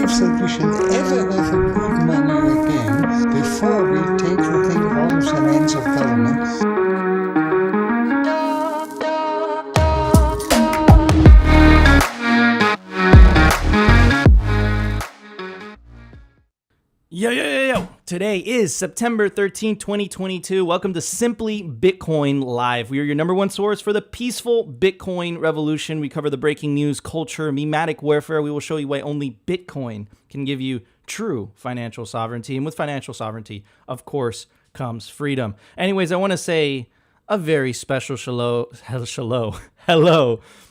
believes that we should ever have a good money again before we take the thing out of the hands of government. Yo. Today is September 13, 2022. Welcome to Simply Bitcoin Live. We are your number one source for the peaceful Bitcoin revolution. We cover the breaking news, culture, memetic warfare. We will show you why only Bitcoin can give you true financial sovereignty. And with financial sovereignty, of course, comes freedom. Anyways, I want to say a very special hello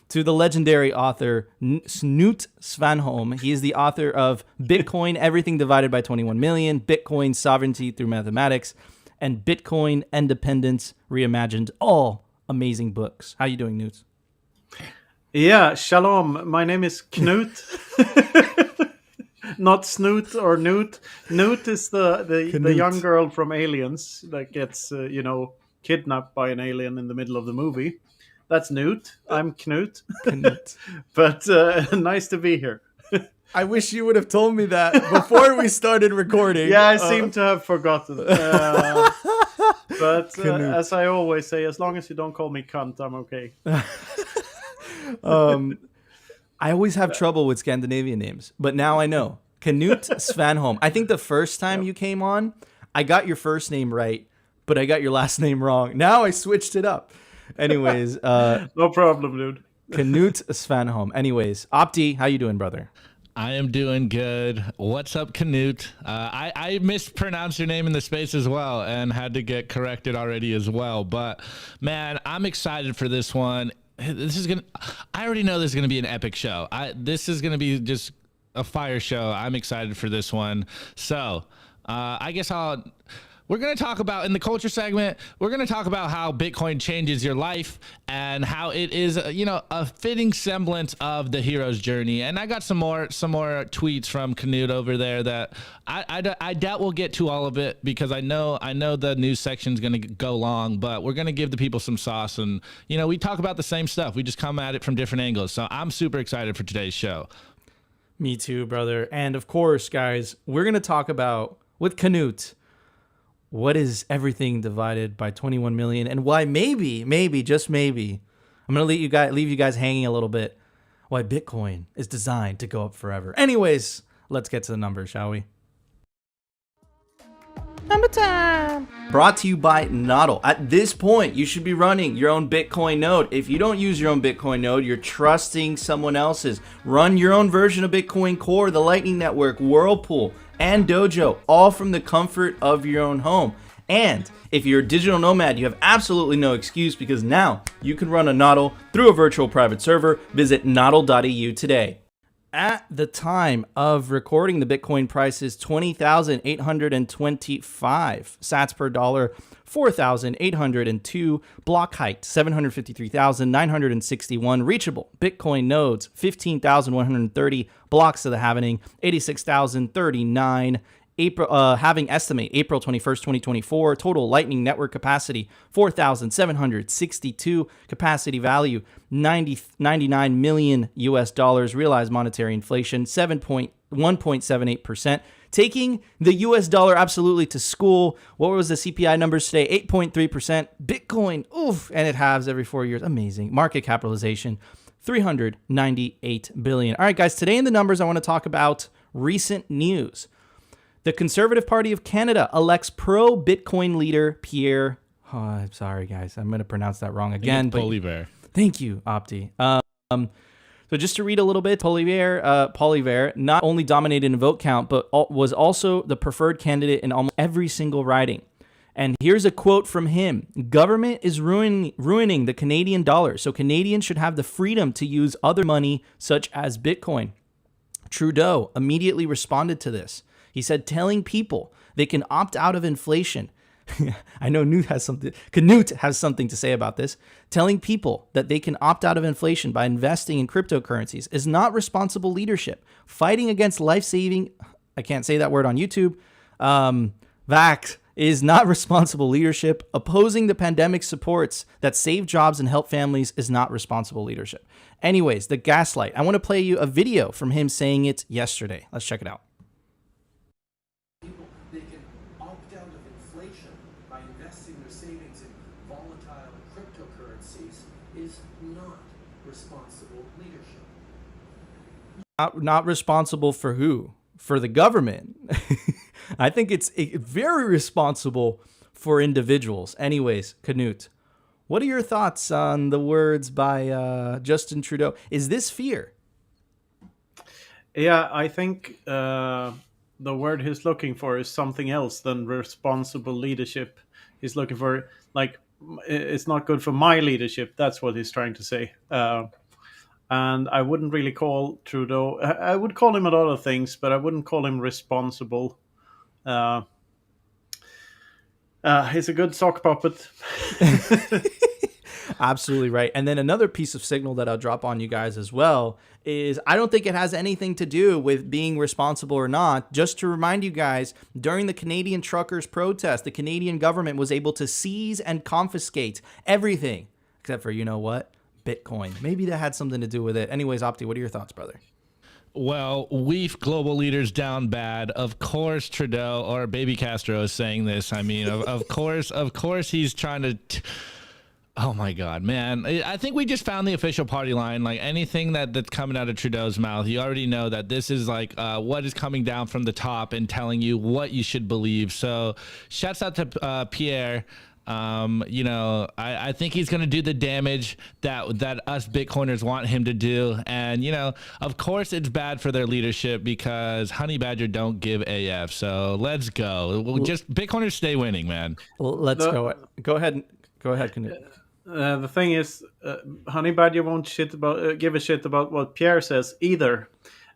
to the legendary author Knut Svanholm. He is the author of Bitcoin, Everything Divided by 21 Million, Bitcoin Sovereignty Through Mathematics, and Bitcoin Independence Reimagined. All amazing books. How you doing, Knut? Yeah, shalom. My name is Knut. Not Snoot or Newt. Newt is the young girl from Aliens that gets, kidnapped by an alien in the middle of the movie. That's Newt. I'm Knut. But nice to be here. I wish you would have told me that before we started recording. Yeah, I seem to have forgotten. But as I always say, as long as you don't call me cunt, I'm okay. I always have trouble with Scandinavian names, but now I know. Knut Svanholm. I think the first time you came on, I got your first name right, but I got your last name wrong. Now I switched it up. Anyways, no problem, dude. Knut Svanholm. Anyways, Opti, how you doing, brother? I am doing good. What's up, Knut? I mispronounced your name in the space as well and had to get corrected already as well. But man, I'm excited for this one. I already know this is gonna be an epic show. This is gonna be just a fire show. I'm excited for this one. So I guess we're going to talk about, in the culture segment, we're going to talk about how Bitcoin changes your life and how it is, a fitting semblance of the hero's journey. And I got some more tweets from Knut over there that I doubt we'll get to all of it because I know the news section is going to go long, but we're going to give the people some sauce. And, we talk about the same stuff. We just come at it from different angles. So I'm super excited for today's show. Me too, brother. And of course, guys, we're going to talk about, with Knut, what is everything divided by 21 million and why maybe, just maybe, I'm going to leave you guys hanging a little bit, why Bitcoin is designed to go up forever. Anyways, let's get to the numbers, shall we? Number time. Brought to you by NODL. At this point, you should be running your own Bitcoin node. If you don't use your own Bitcoin node, you're trusting someone else's. Run your own version of Bitcoin Core, the Lightning Network, Whirlpool, and Dojo, all from the comfort of your own home. And if you're a digital nomad, you have absolutely no excuse because now you can run a NODL through a virtual private server. Visit nodl.eu today. At the time of recording, the Bitcoin price is 20,825 sats per dollar, 4,802, block height 753,961, reachable Bitcoin nodes 15,130, blocks to the halvening 86,039. Halving estimate April 21st, 2024. Total Lightning Network capacity 4,762. Capacity value 99 million US dollars. Realized monetary inflation 1.78%. Taking the US dollar absolutely to school. What was the CPI numbers today? 8.3%. Bitcoin, oof, and it halves every 4 years. Amazing. Market capitalization 398 billion. All right, guys. Today in the numbers, I want to talk about recent news. The Conservative Party of Canada elects pro-Bitcoin leader Pierre. Oh, I'm sorry, guys. I'm going to pronounce that wrong again. Poilievre. Thank you, Opti. So just to read a little bit, Poilievre not only dominated in vote count, but was also the preferred candidate in almost every single riding. And here's a quote from him. Government is ruining the Canadian dollar, so Canadians should have the freedom to use other money such as Bitcoin. Trudeau immediately responded to this. He said, telling people they can opt out of inflation. I know Knut has something to say about this. Telling people that they can opt out of inflation by investing in cryptocurrencies is not responsible leadership. Fighting against life-saving, I can't say that word on YouTube, vax is not responsible leadership. Opposing the pandemic supports that save jobs and help families is not responsible leadership. Anyways, the gaslight. I want to play you a video from him saying it yesterday. Let's check it out. They can opt out of inflation by investing their savings in volatile cryptocurrencies is not responsible leadership. Not responsible for who? For the government. I think it's very responsible for individuals. Anyways, Knut, what are your thoughts on the words by Justin Trudeau? Is this fear? Yeah, I think the word he's looking for is something else than responsible leadership. He's looking for, like, it's not good for my leadership. That's what he's trying to say. And I wouldn't really call Trudeau. I would call him a lot of things, but I wouldn't call him responsible. He's a good sock puppet. Absolutely right. And then another piece of signal that I'll drop on you guys as well is I don't think it has anything to do with being responsible or not. Just to remind you guys, during the Canadian truckers' protest, the Canadian government was able to seize and confiscate everything except for, you know what? Bitcoin. Maybe that had something to do with it. Anyways, Opti, what are your thoughts, brother? Well, we've global leaders down bad. Of course, Trudeau or Baby Castro is saying this. I mean, of course, he's trying to. Oh my God, man! I think we just found the official party line. Like anything that's coming out of Trudeau's mouth, you already know that this is like what is coming down from the top and telling you what you should believe. So, shouts out to Pierre. I think he's going to do the damage that us Bitcoiners want him to do. And, of course it's bad for their leadership because Honey Badger don't give AF. So let's go. We'll just Bitcoiners stay winning, man. Well, let's go. Go ahead. Go ahead, Knut. The thing is, Honey Badger won't give a shit about what Pierre says either.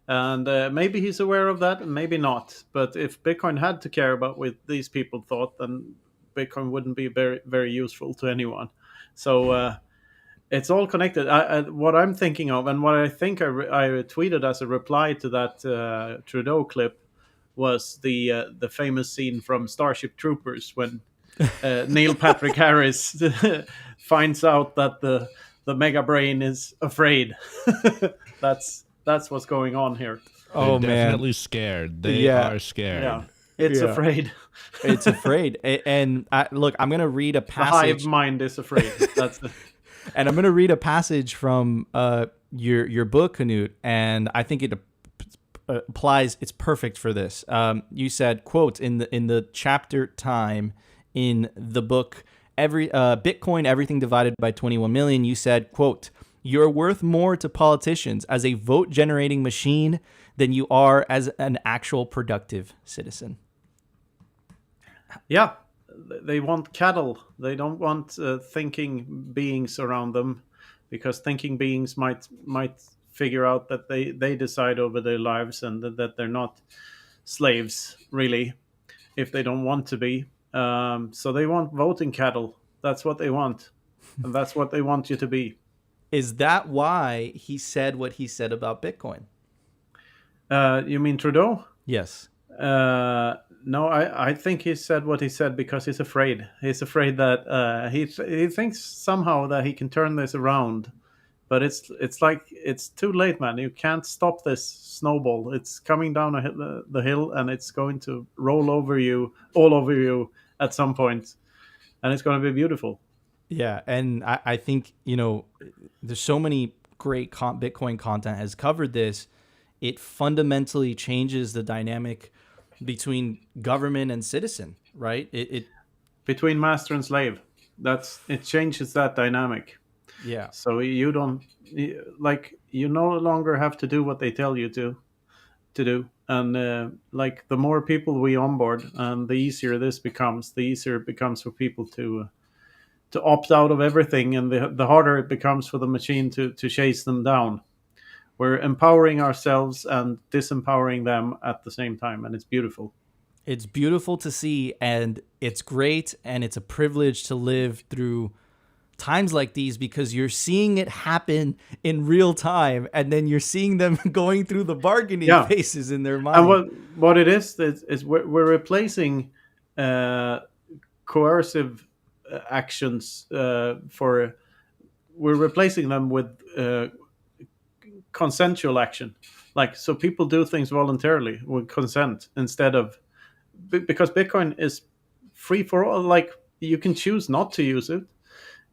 And maybe he's aware of that and maybe not. But if Bitcoin had to care about what these people thought, then Bitcoin wouldn't be very, very useful to anyone. So it's all connected. What I'm thinking of, and what I think I tweeted as a reply to that Trudeau clip, was the famous scene from Starship Troopers when Neil Patrick Harris finds out that the mega brain is afraid. That's what's going on here. They're definitely scared. They are scared. Yeah. It's afraid. It's afraid. And look, I'm going to read a passage. The hive mind is afraid. That's it. And I'm going to read a passage from your book, Knut, and I think it applies. It's perfect for this. You said, quote, in the chapter time in the book, Bitcoin, Everything Divided by 21 Million, you said, quote, "You're worth more to politicians as a vote-generating machine than you are as an actual productive citizen." Yeah, they want cattle. They don't want thinking beings around them, because thinking beings might figure out that they decide over their lives and that they're not slaves, really, if they don't want to be. So they want voting cattle. That's what they want. And that's what they want you to be. Is that why he said what he said about Bitcoin? You mean Trudeau? Yes. No, I think he said what he said because he's afraid. He's afraid that he thinks somehow that he can turn this around, but it's like it's too late, man. You can't stop this snowball. It's coming down the hill, and it's going to roll all over you at some point, and it's going to be beautiful. Yeah, and I think there's so many great Bitcoin content has covered this. It fundamentally changes the dynamic between government and citizen, right? It between master and slave. It changes that dynamic. Yeah. So you no longer have to do what they tell you to do, and the more people we onboard, and the easier this becomes, the easier it becomes for people to opt out of everything, and the harder it becomes for the machine to chase them down. We're empowering ourselves and disempowering them at the same time, and it's beautiful. It's beautiful to see, and it's great, and it's a privilege to live through times like these, because you're seeing it happen in real time, and then you're seeing them going through the bargaining phases in their mind. And what it is we're replacing coercive actions for we're replacing them with consensual action, like so people do things voluntarily with consent instead of because Bitcoin is free for all. Like you can choose not to use it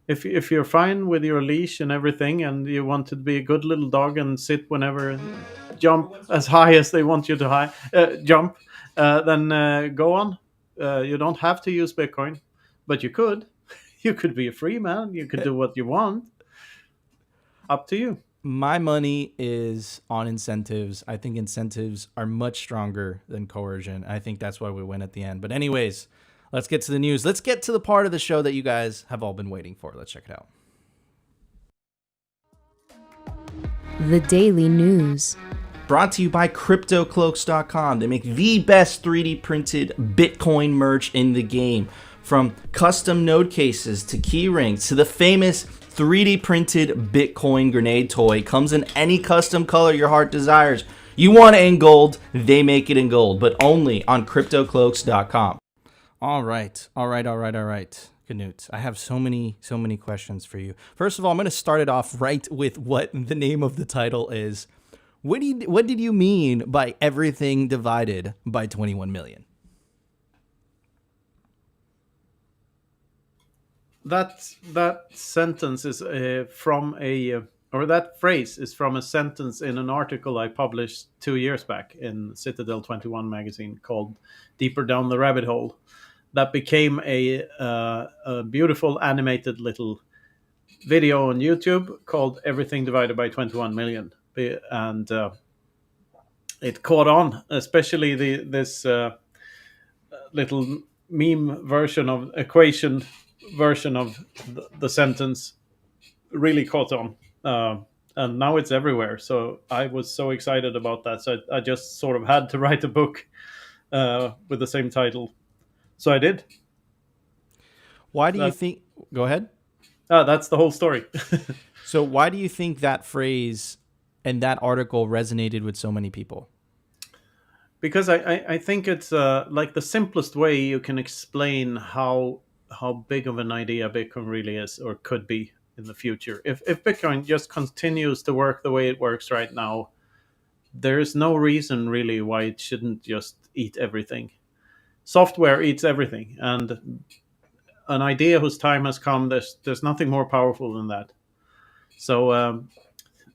if you're fine with your leash and everything, and you want to be a good little dog and sit whenever, jump as high as they want you to jump, then go on. You don't have to use Bitcoin, but you could. You could be a free man. You could do what you want. Up to you. My money is on incentives. I think incentives are much stronger than coercion. I think that's why we win at the end. But anyways, let's get to the news. Let's get to the part of the show that you guys have all been waiting for. Let's check it out. The Daily News. Brought to you by CryptoCloaks.com. They make the best 3D printed Bitcoin merch in the game. From custom node cases to key rings to the famous 3D printed Bitcoin grenade toy. Comes in any custom color your heart desires. You want it in gold, they make it in gold, but only on CryptoCloaks.com. All right. Knut, I have so many questions for you. First of all, I'm going to start it off right with what the name of the title is. What did you mean by everything divided by 21 million? That sentence is that phrase is from a sentence in an article I published 2 years back in Citadel 21 magazine called "Deeper Down the Rabbit Hole." That became a beautiful animated little video on YouTube called "Everything Divided by 21 Million," and it caught on, especially this little meme version of equation version of the sentence really caught on, and now it's everywhere. So I was so excited about that, so I just sort of had to write a book with the same title, so I did. Why do you think... Go ahead. That's the whole story. So why do you think that phrase and that article resonated with so many people? Because I think it's like the simplest way you can explain how big of an idea Bitcoin really is or could be in the future. If Bitcoin just continues to work the way it works right now, there is no reason really why it shouldn't just eat everything. Software eats everything, and an idea whose time has come, there's nothing more powerful than that. So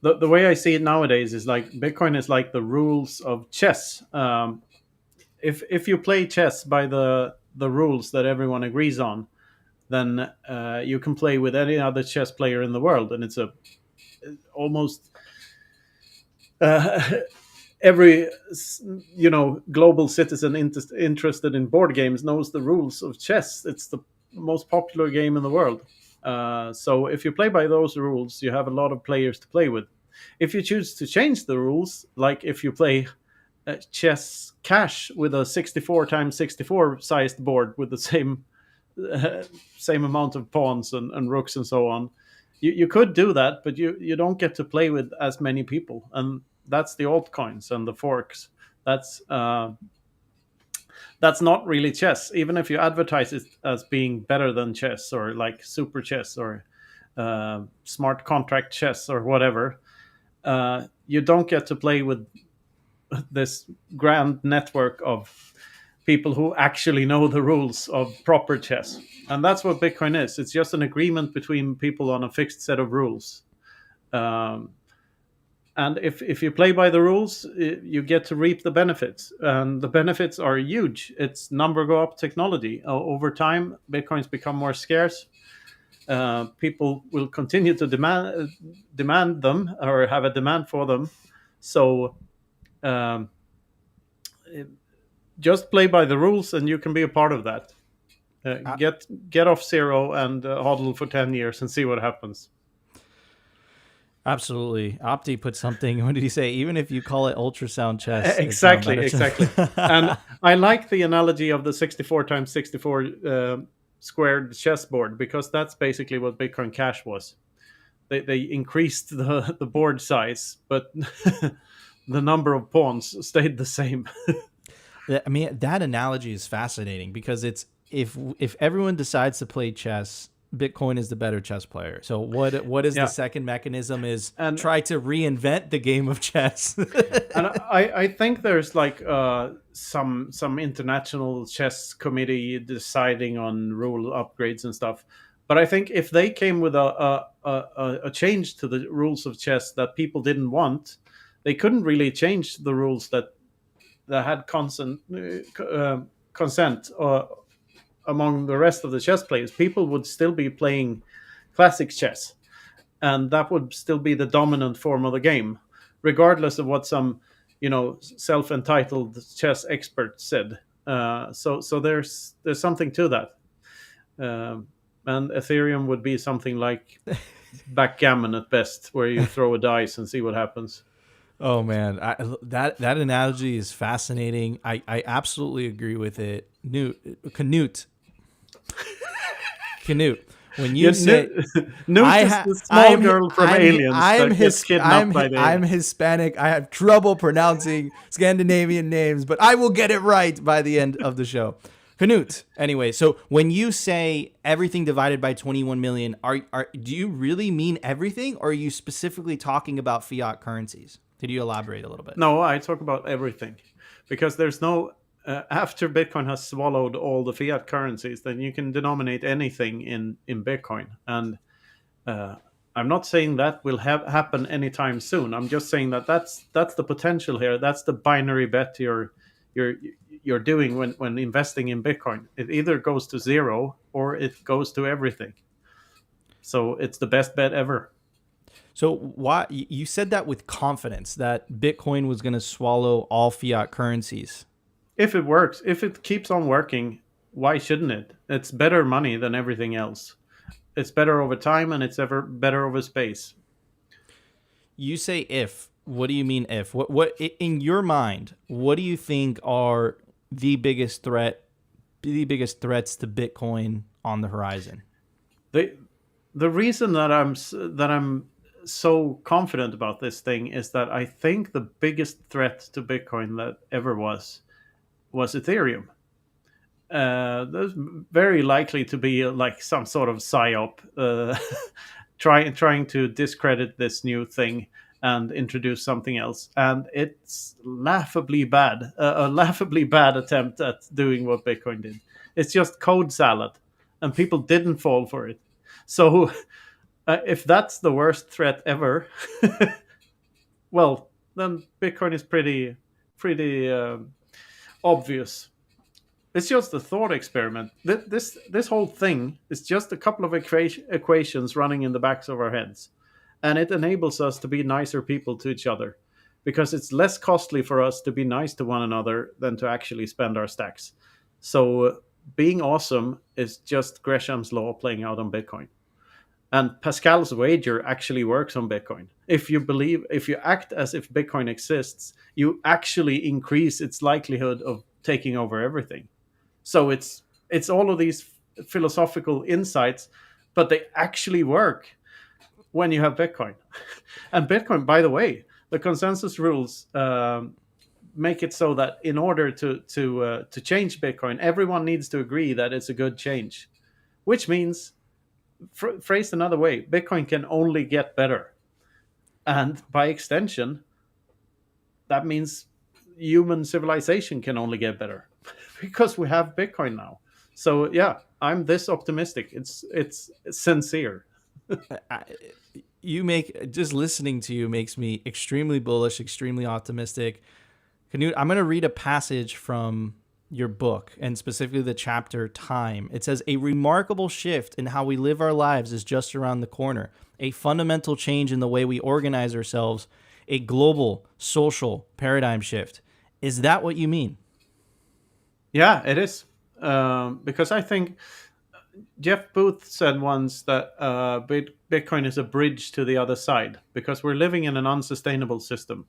the way I see it nowadays is like Bitcoin is like the rules of chess. If you play chess by the rules that everyone agrees on, then you can play with any other chess player in the world, and it's almost every global citizen interested in board games knows the rules of chess. It's the most popular game in the world. So if you play by those rules, you have a lot of players to play with. If you choose to change the rules, like if you play chess cash with a 64 times 64 sized board with the same amount of pawns and rooks and so on, you could do that, but you don't get to play with as many people, and that's the altcoins and the forks. That's not really chess, even if you advertise it as being better than chess or like super chess or smart contract chess or whatever. You don't get to play with this grand network of people who actually know the rules of proper chess. And that's what Bitcoin is. It's just an agreement between people on a fixed set of rules. And if you play by the rules, you get to reap the benefits. And the benefits are huge. It's number go up technology. Over time, Bitcoins become more scarce. People will continue to demand them or have a demand for them. So just play by the rules, and you can be a part of that. Get off zero and hodl for 10 years and see what happens. Absolutely. Opti put something, what did he say? Even if you call it ultrasound chess. Exactly. And I like the analogy of the 64 times 64 squared chessboard, because that's basically what Bitcoin Cash was. They increased the board size, but the number of pawns stayed the same. I mean, that analogy is fascinating because it's if everyone decides to play chess, Bitcoin is the better chess player. So what is Yeah. the second mechanism is And try to reinvent the game of chess. and I think there's like some international chess committee deciding on rule upgrades and stuff. But I think if they came with a change to the rules of chess that people didn't want, they couldn't really change the rules that had consent among the rest of the chess players. People would still be playing classic chess, and that would still be the dominant form of the game, regardless of what some, self-entitled chess expert said. So there's something to that, and Ethereum would be something like backgammon at best, where you throw a dice and see what happens. Oh man, that analogy is fascinating. I absolutely agree with it. Knut. When you say Knut is the small girl from Aliens that gets kidnapped by the I'm aliens. Hispanic. I have trouble pronouncing Scandinavian names, but I will get it right by the end of the show. Knut. Anyway, so when you say everything divided by 21 million, do you really mean everything, or are you specifically talking about fiat currencies? Could you elaborate a little bit? No, I talk about everything, because there's no after Bitcoin has swallowed all the fiat currencies, then you can denominate anything in Bitcoin. And I'm not saying that will happen anytime soon. I'm just saying that that's the potential here. That's the binary bet you're doing when investing in Bitcoin. It either goes to zero or it goes to everything. So it's the best bet ever. So why you said that with confidence that Bitcoin was going to swallow all fiat currencies? If it works, if it keeps on working, why shouldn't it? It's better money than everything else. It's better over time, and it's ever better over space. You say if. What do you mean if? What in your mind, what do you think are the biggest threats to Bitcoin on the horizon? The reason that I'm so confident about this thing is that I think the biggest threat to Bitcoin that ever was Ethereum. There's very likely to be like some sort of psyop trying to discredit this new thing and introduce something else, and it's laughably bad, a laughably bad attempt at doing what Bitcoin did. It's just code salad, and people didn't fall for it. So if that's the worst threat ever, well, then Bitcoin is pretty obvious. It's just a thought experiment. This whole thing is just a couple of equations running in the backs of our heads, and it enables us to be nicer people to each other, because it's less costly for us to be nice to one another than to actually spend our stacks. So being awesome is just Gresham's law playing out on Bitcoin. And Pascal's wager actually works on Bitcoin. If you act as if Bitcoin exists, you actually increase its likelihood of taking over everything. So it's all of these philosophical insights, but they actually work when you have Bitcoin. And Bitcoin, by the way, the consensus rules make it so that in order to change Bitcoin, everyone needs to agree that it's a good change, which means, phrased another way, Bitcoin can only get better. And by extension, that means human civilization can only get better because we have Bitcoin now. So yeah, I'm this optimistic. It's sincere. Just listening to you makes me extremely bullish, extremely optimistic. Knut, I'm going to read a passage from your book, and specifically the chapter Time. It says, a remarkable shift in how we live our lives is just around the corner. A fundamental change in the way we organize ourselves. A global social paradigm shift. Is that what you mean? Yeah, it is. Because I think Jeff Booth said once that Bitcoin is a bridge to the other side, because we're living in an unsustainable system.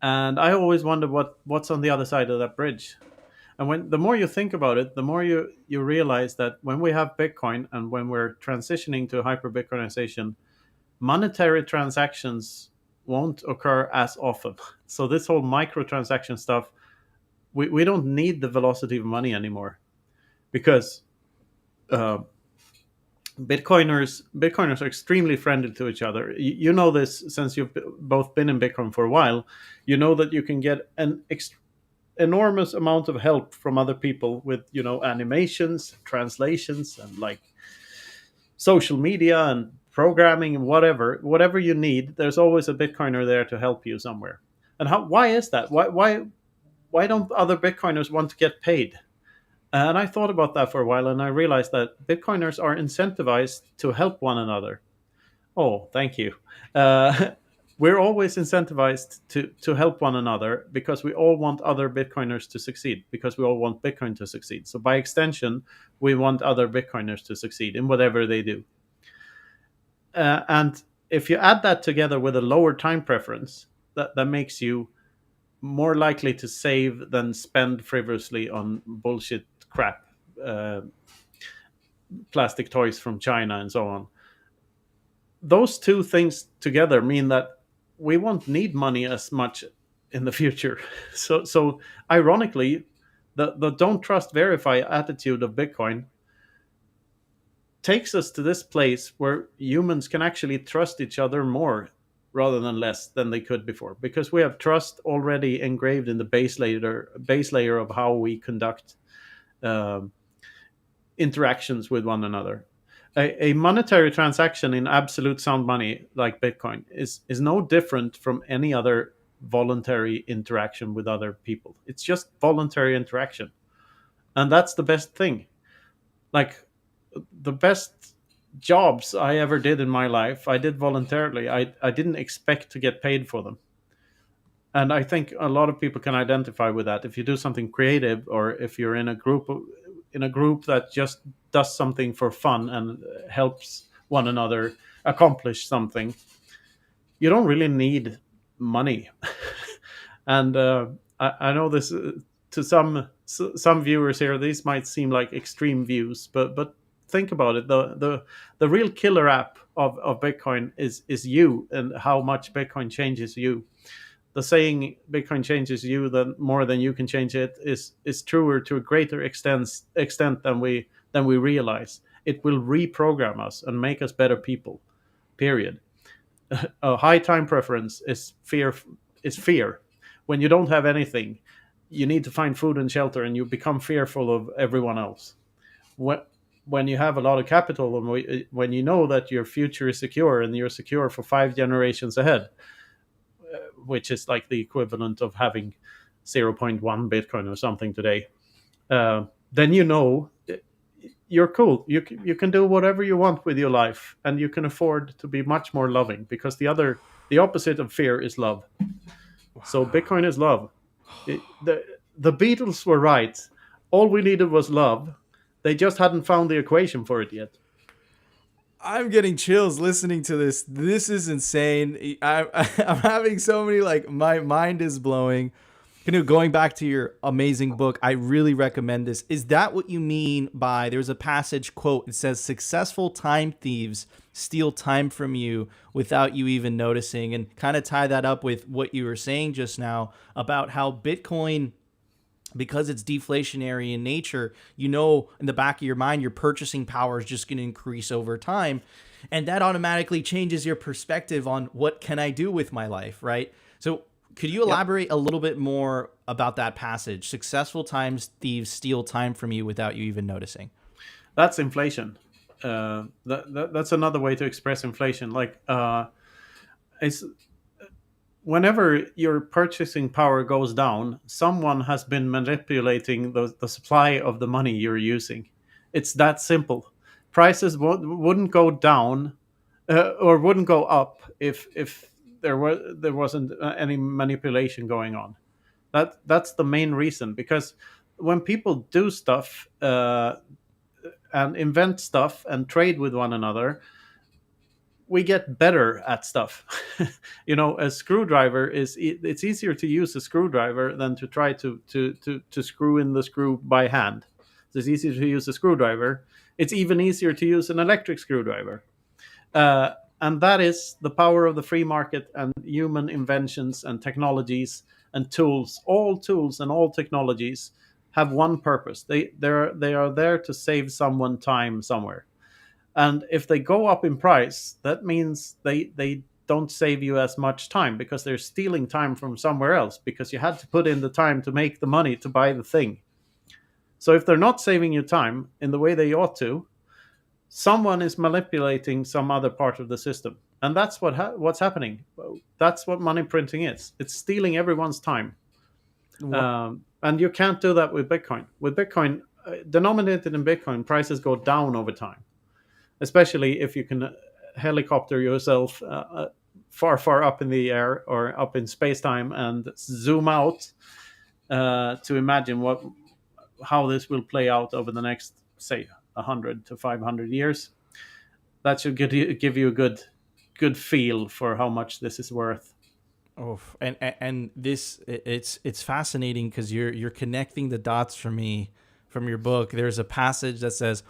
And I always wonder what's on the other side of that bridge. And the more you think about it, the more you realize that when we have Bitcoin and when we're transitioning to hyper-Bitcoinization, monetary transactions won't occur as often. So this whole microtransaction stuff we don't need the velocity of money anymore, because uh, Bitcoiners are extremely friendly to each other. You know this since you've both been in Bitcoin for a while. You know that you can get an enormous amount of help from other people with, animations, translations, and like social media and programming and whatever you need. There's always a Bitcoiner there to help you somewhere. And why is that? Why don't other Bitcoiners want to get paid? And I thought about that for a while, and I realized that Bitcoiners are incentivized to help one another. Oh, thank you. We're always incentivized to help one another because we all want other Bitcoiners to succeed, because we all want Bitcoin to succeed. So by extension, we want other Bitcoiners to succeed in whatever they do. And if you add that together with a lower time preference, that makes you more likely to save than spend frivolously on bullshit crap, plastic toys from China and so on. Those two things together mean that we won't need money as much in the future. So ironically, the don't trust, verify attitude of Bitcoin takes us to this place where humans can actually trust each other more rather than less than they could before, because we have trust already engraved in the base layer of how we conduct interactions with one another. A monetary transaction in absolute sound money like Bitcoin is no different from any other voluntary interaction with other people. It's just voluntary interaction, and that's the best thing. Like, the best jobs I ever did in my life, I did voluntarily. I didn't expect to get paid for them. And I think a lot of people can identify with that. If you do something creative, or if you're in a group that just does something for fun and helps one another accomplish something, you don't really need money. And I know this, to some viewers here, these might seem like extreme views, but think about it. The real killer app of Bitcoin is you, and how much Bitcoin changes you. The saying Bitcoin changes you more than you can change it is truer to a greater extent than we realize. It will reprogram us and make us better people. Period. A high time preference is fear. When you don't have anything, you need to find food and shelter, and you become fearful of everyone else. When you have a lot of capital, and when you know that your future is secure, and you're secure for 5 generations ahead, which is like the equivalent of having 0.1 Bitcoin or something today, then you're cool. You can do whatever you want with your life, and you can afford to be much more loving, because the opposite of fear is love. Wow. So Bitcoin is love. The Beatles were right. All we needed was love. They just hadn't found the equation for it yet. I'm getting chills listening to this. This is insane. I'm having so many, like, my mind is blowing. Going back to your amazing book, I really recommend this. Is that what you mean by, there's a passage quote, it says, successful time thieves steal time from you without you even noticing, and kind of tie that up with what you were saying just now about how Bitcoin, because it's deflationary in nature, in the back of your mind, your purchasing power is just going to increase over time. And that automatically changes your perspective on what can I do with my life, right? So could you elaborate a little bit more about that passage? Successful time thieves steal time from you without you even noticing. That's inflation. That's another way to express inflation. Like, it's whenever your purchasing power goes down, someone has been manipulating the supply of the money you're using. It's that simple. Prices wouldn't go down or wouldn't go up if there wasn't any manipulation going on. That's the main reason. Because when people do stuff and invent stuff and trade with one another, we get better at stuff. A screwdriver it's easier to use a screwdriver than to try to screw in the screw by hand. So it's easier to use a screwdriver. It's even easier to use an electric screwdriver. And that is the power of the free market and human inventions and technologies and tools, all tools and all technologies have one purpose. They are there to save someone time somewhere. And if they go up in price, that means they don't save you as much time, because they're stealing time from somewhere else, because you had to put in the time to make the money to buy the thing. So if they're not saving you time in the way they ought to, someone is manipulating some other part of the system. And that's what's happening. That's what money printing is. It's stealing everyone's time. And you can't do that with Bitcoin. With Bitcoin, denominated in Bitcoin, prices go down over time, especially if you can helicopter yourself far, far up in the air or up in space-time and zoom out to imagine how this will play out over the next, say, 100 to 500 years. That should give you a good feel for how much this is worth. Oh, and this, it's fascinating because you're connecting the dots for me from your book. There's a passage that says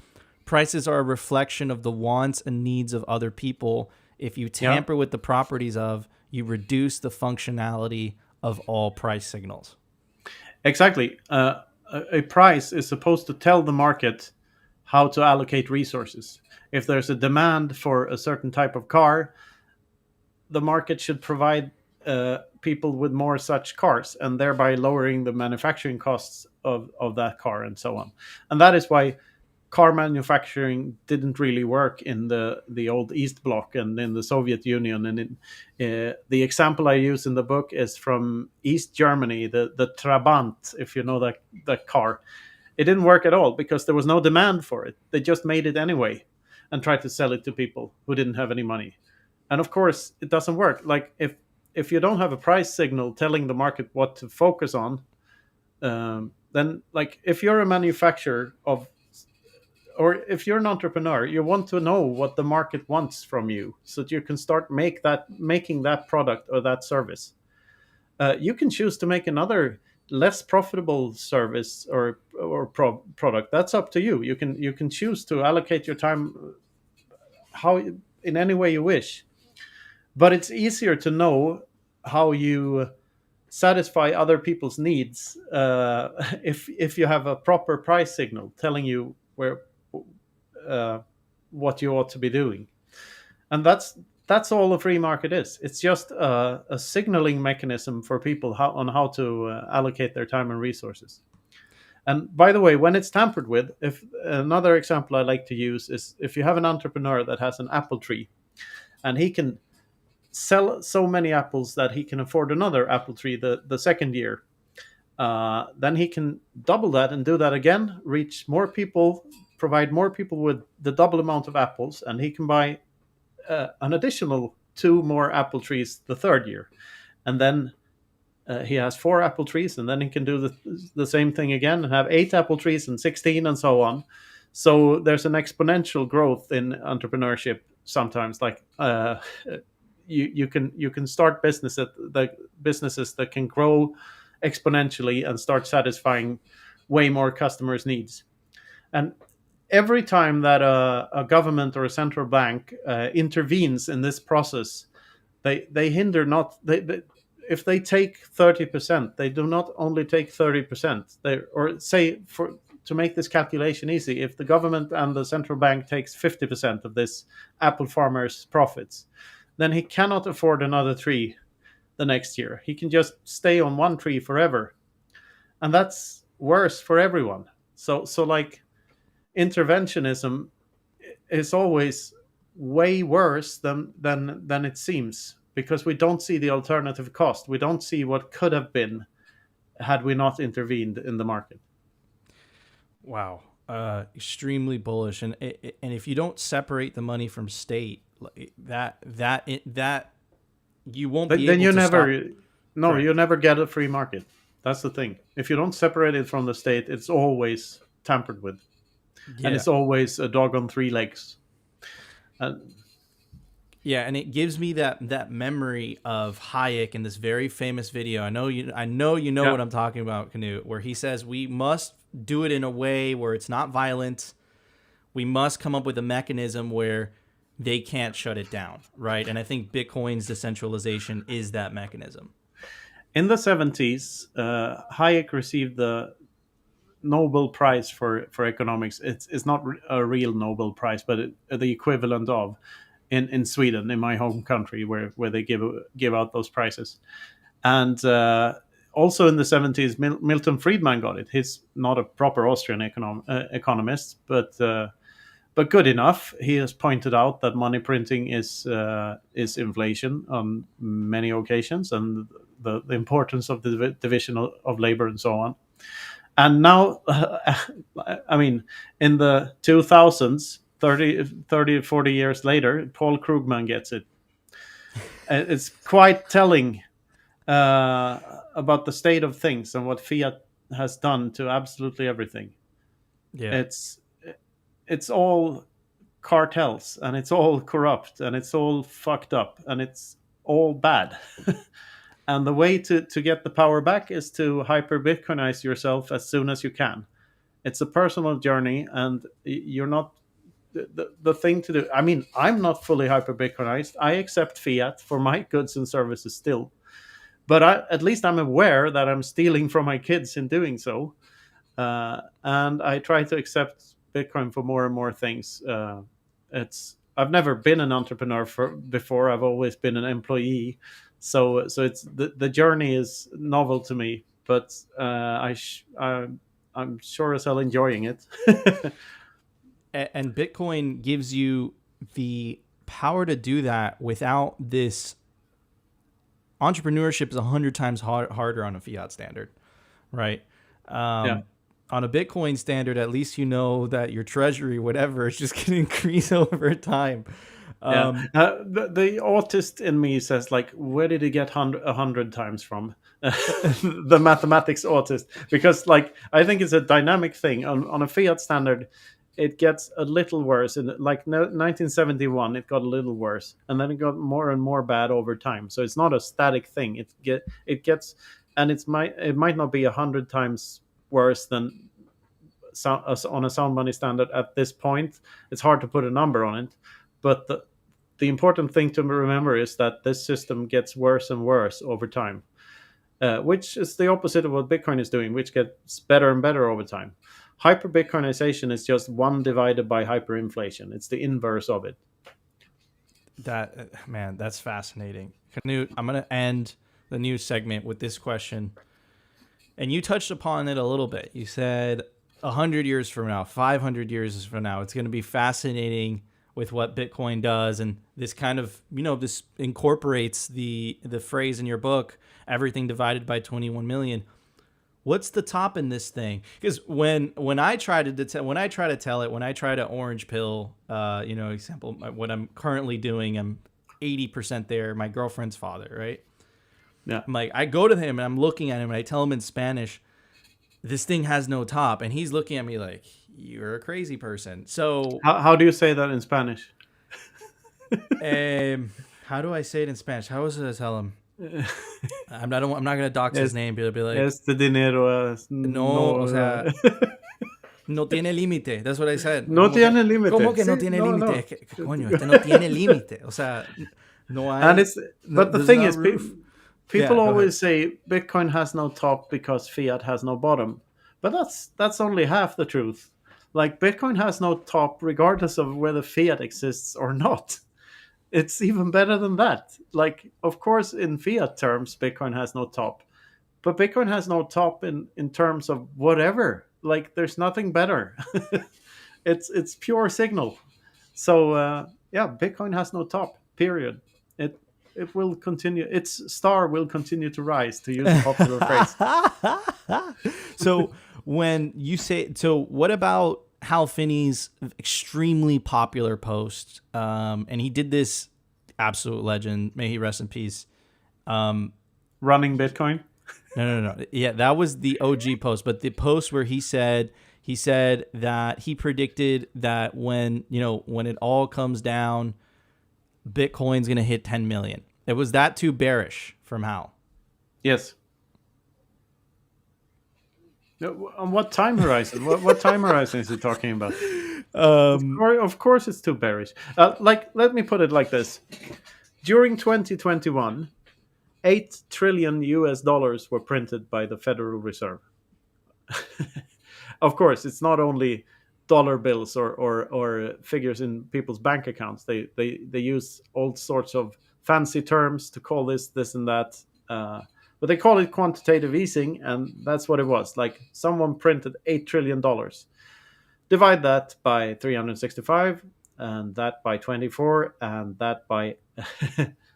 prices are a reflection of the wants and needs of other people. If you tamper with the properties of, you reduce the functionality of all price signals. Exactly. A price is supposed to tell the market how to allocate resources. If there's a demand for a certain type of car, the market should provide people with more such cars, and thereby lowering the manufacturing costs of that car and so on. And that is why car manufacturing didn't really work in the old East Bloc and in the Soviet Union. And the example I use in the book is from East Germany, the Trabant, if you know that car. It didn't work at all because there was no demand for it. They just made it anyway and tried to sell it to people who didn't have any money. And of course, it doesn't work. Like if you don't have a price signal telling the market what to focus on, then like if you're a manufacturer or if you're an entrepreneur, you want to know what the market wants from you so that you can start making that product or that service. You can choose to make another less profitable service or product. That's up to you. You can choose to allocate your time in any way you wish. But it's easier to know how you satisfy other people's needs if you have a proper price signal telling you what you ought to be doing. And that's all a free market is. It's just a signaling mechanism for people on how to allocate their time and resources. And by the way, when it's tampered with, if another example I like to use is if you have an entrepreneur that has an apple tree and he can sell so many apples that he can afford another apple tree the second year, then he can double that and do that again, reach more people, provide more people with the double amount of apples, and he can buy an additional 2 more apple trees the third year. And then he has 4 apple trees, and then he can do the same thing again and have 8 apple trees and 16 and so on. So there's an exponential growth in entrepreneurship sometimes. Like you can start businesses that can grow exponentially and start satisfying way more customers' needs. And every time that a government or a central bank intervenes in this process, they hinder not. If they take 30%, they do not only take 30%. To make this calculation easy, if the government and the central bank takes 50% of this apple farmer's profits, then he cannot afford another tree the next year. He can just stay on one tree forever. And that's worse for everyone. So like interventionism is always way worse than it seems, because we don't see the alternative cost. We don't see what could have been had we not intervened in the market. Wow. Extremely bullish. And if you don't separate the money from state, that you won't be then able to stop. You never get a free market. That's the thing. If you don't separate it from the state, it's always tampered with. Yeah. And it's always a dog on 3 legs. Yeah, and it gives me that memory of Hayek in this very famous video. I know you know what I'm talking about, Knut, where he says we must do it in a way where it's not violent. We must come up with a mechanism where they can't shut it down, right? And I think Bitcoin's decentralization is that mechanism. in the 70s, Hayek received the Nobel Prize for economics. It's not a real Nobel Prize, but the equivalent of in Sweden, in my home country, where they give out those prizes. And also in the 70s, Milton Friedman got it. He's not a proper Austrian economist, but good enough. He has pointed out that money printing is inflation on many occasions, and the importance of the division of labor and so on. And now, I mean, in the 2000s, 40 years later, Paul Krugman gets it. It's quite telling about the state of things and what fiat has done to absolutely everything. Yeah. It's all cartels, and it's all corrupt, and it's all fucked up, and it's all bad. And the way to get the power back is to hyper Bitcoinize yourself as soon as you can. It's a personal journey, and you're not the thing to do. I mean, I'm not fully hyper Bitcoinized. I accept fiat for my goods and services still, but at least I'm aware that I'm stealing from my kids in doing so, and I try to accept Bitcoin for more and more things. I've never been an entrepreneur before. I've always been an employee, so it's the journey is novel to me, but I'm sure as hell enjoying it. And Bitcoin gives you the power to do that without this. Entrepreneurship is 100 times harder on a fiat standard, right? On a Bitcoin standard, at least you know that your treasury, whatever, is just going to increase over time. The autist in me says, like, where did he get 100 times from? The mathematics autist, because, like, I think it's a dynamic thing. On a fiat standard, it gets a little worse. In like 1971, it got a little worse, and then it got more and more bad over time. So it's not a static thing. It gets, and it might not be 100 times worse than on a sound money standard at this point. It's hard to put a number on it, but the important thing to remember is that this system gets worse and worse over time, which is the opposite of what Bitcoin is doing, which gets better and better over time. Hyper Bitcoinization is just 1 divided by hyperinflation. It's the inverse of it. That's fascinating. Knut, I'm going to end the news segment with this question. And you touched upon it a little bit. You said 100 years from now, 500 years from now, it's going to be fascinating with what Bitcoin does. And this kind of, this incorporates the phrase in your book, everything divided by 21 million. What's the top in this thing? Because when I try to tell it, when I try to orange pill, example, what I'm currently doing, I'm 80% there. My girlfriend's father, right? Yeah. I'm like, I go to him and I'm looking at him and I tell him in Spanish, this thing has no top, and he's looking at me like, you're a crazy person. So how do you say that in Spanish? How do I say it in Spanish? How was it to tell him? I'm not gonna dox his name, but it'll be like, este dinero no, o sea, no tiene límite. That's what I said. No tiene límite. ¿Cómo que no tiene límite? Coño, este no tiene límite. O sea, no hay. And but the thing is, people Yeah, always say Bitcoin has no top because fiat has no bottom, but that's only half the truth. Like, Bitcoin has no top regardless of whether fiat exists or not. It's even better than that. Like, of course, in fiat terms, Bitcoin has no top. But Bitcoin has no top in terms of whatever. Like, there's nothing better. It's pure signal. So, Bitcoin has no top, period. It will continue. Its star will continue to rise, to use a popular phrase. So when you say, what about Hal Finney's extremely popular post? And he did this, absolute legend, may he rest in peace. Running Bitcoin? No. Yeah, that was the OG post. But the post where he said that he predicted that when it all comes down, Bitcoin's going to hit 10 million. It was that too bearish from Hal? Yes. On what time horizon? what time horizon is he talking about? Of course it's too bearish. Let me put it like this. During 2021, $8 trillion were printed by the Federal Reserve. Of course, it's not only dollar bills or figures in people's bank accounts. They use all sorts of fancy terms to call this and that. But they call it quantitative easing, and that's what it was. Like someone printed $8 trillion. Divide that by 365, and that by 24, and that by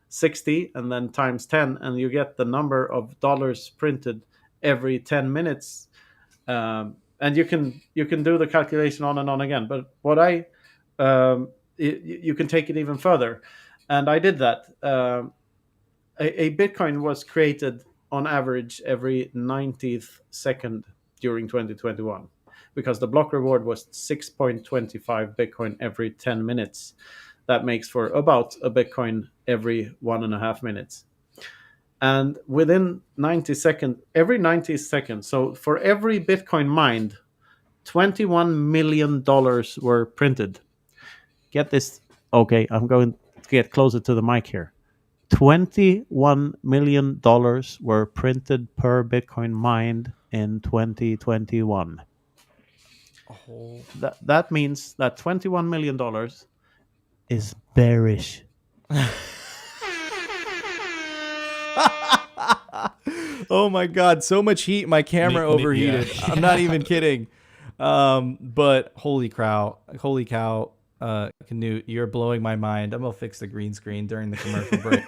60, and then times 10, and you get the number of dollars printed every 10 minutes. And you can do the calculation on and on again. But what you can take it even further, and I did that. A Bitcoin was created on average every 90th second during 2021, because the block reward was 6.25 Bitcoin every 10 minutes. That makes for about a Bitcoin every 1.5 minutes. And within every 90 seconds, so for every Bitcoin mined, $21 million were printed. Get this. Okay, I'm going to get closer to the mic here. $21 million were printed per Bitcoin mined in 2021. Oh. That means that $21 million is bearish. Oh my God, so much heat. My camera overheated. Yeah. I'm not even kidding. But holy cow, Knut, you're blowing my mind. I'm gonna fix the green screen during the commercial break.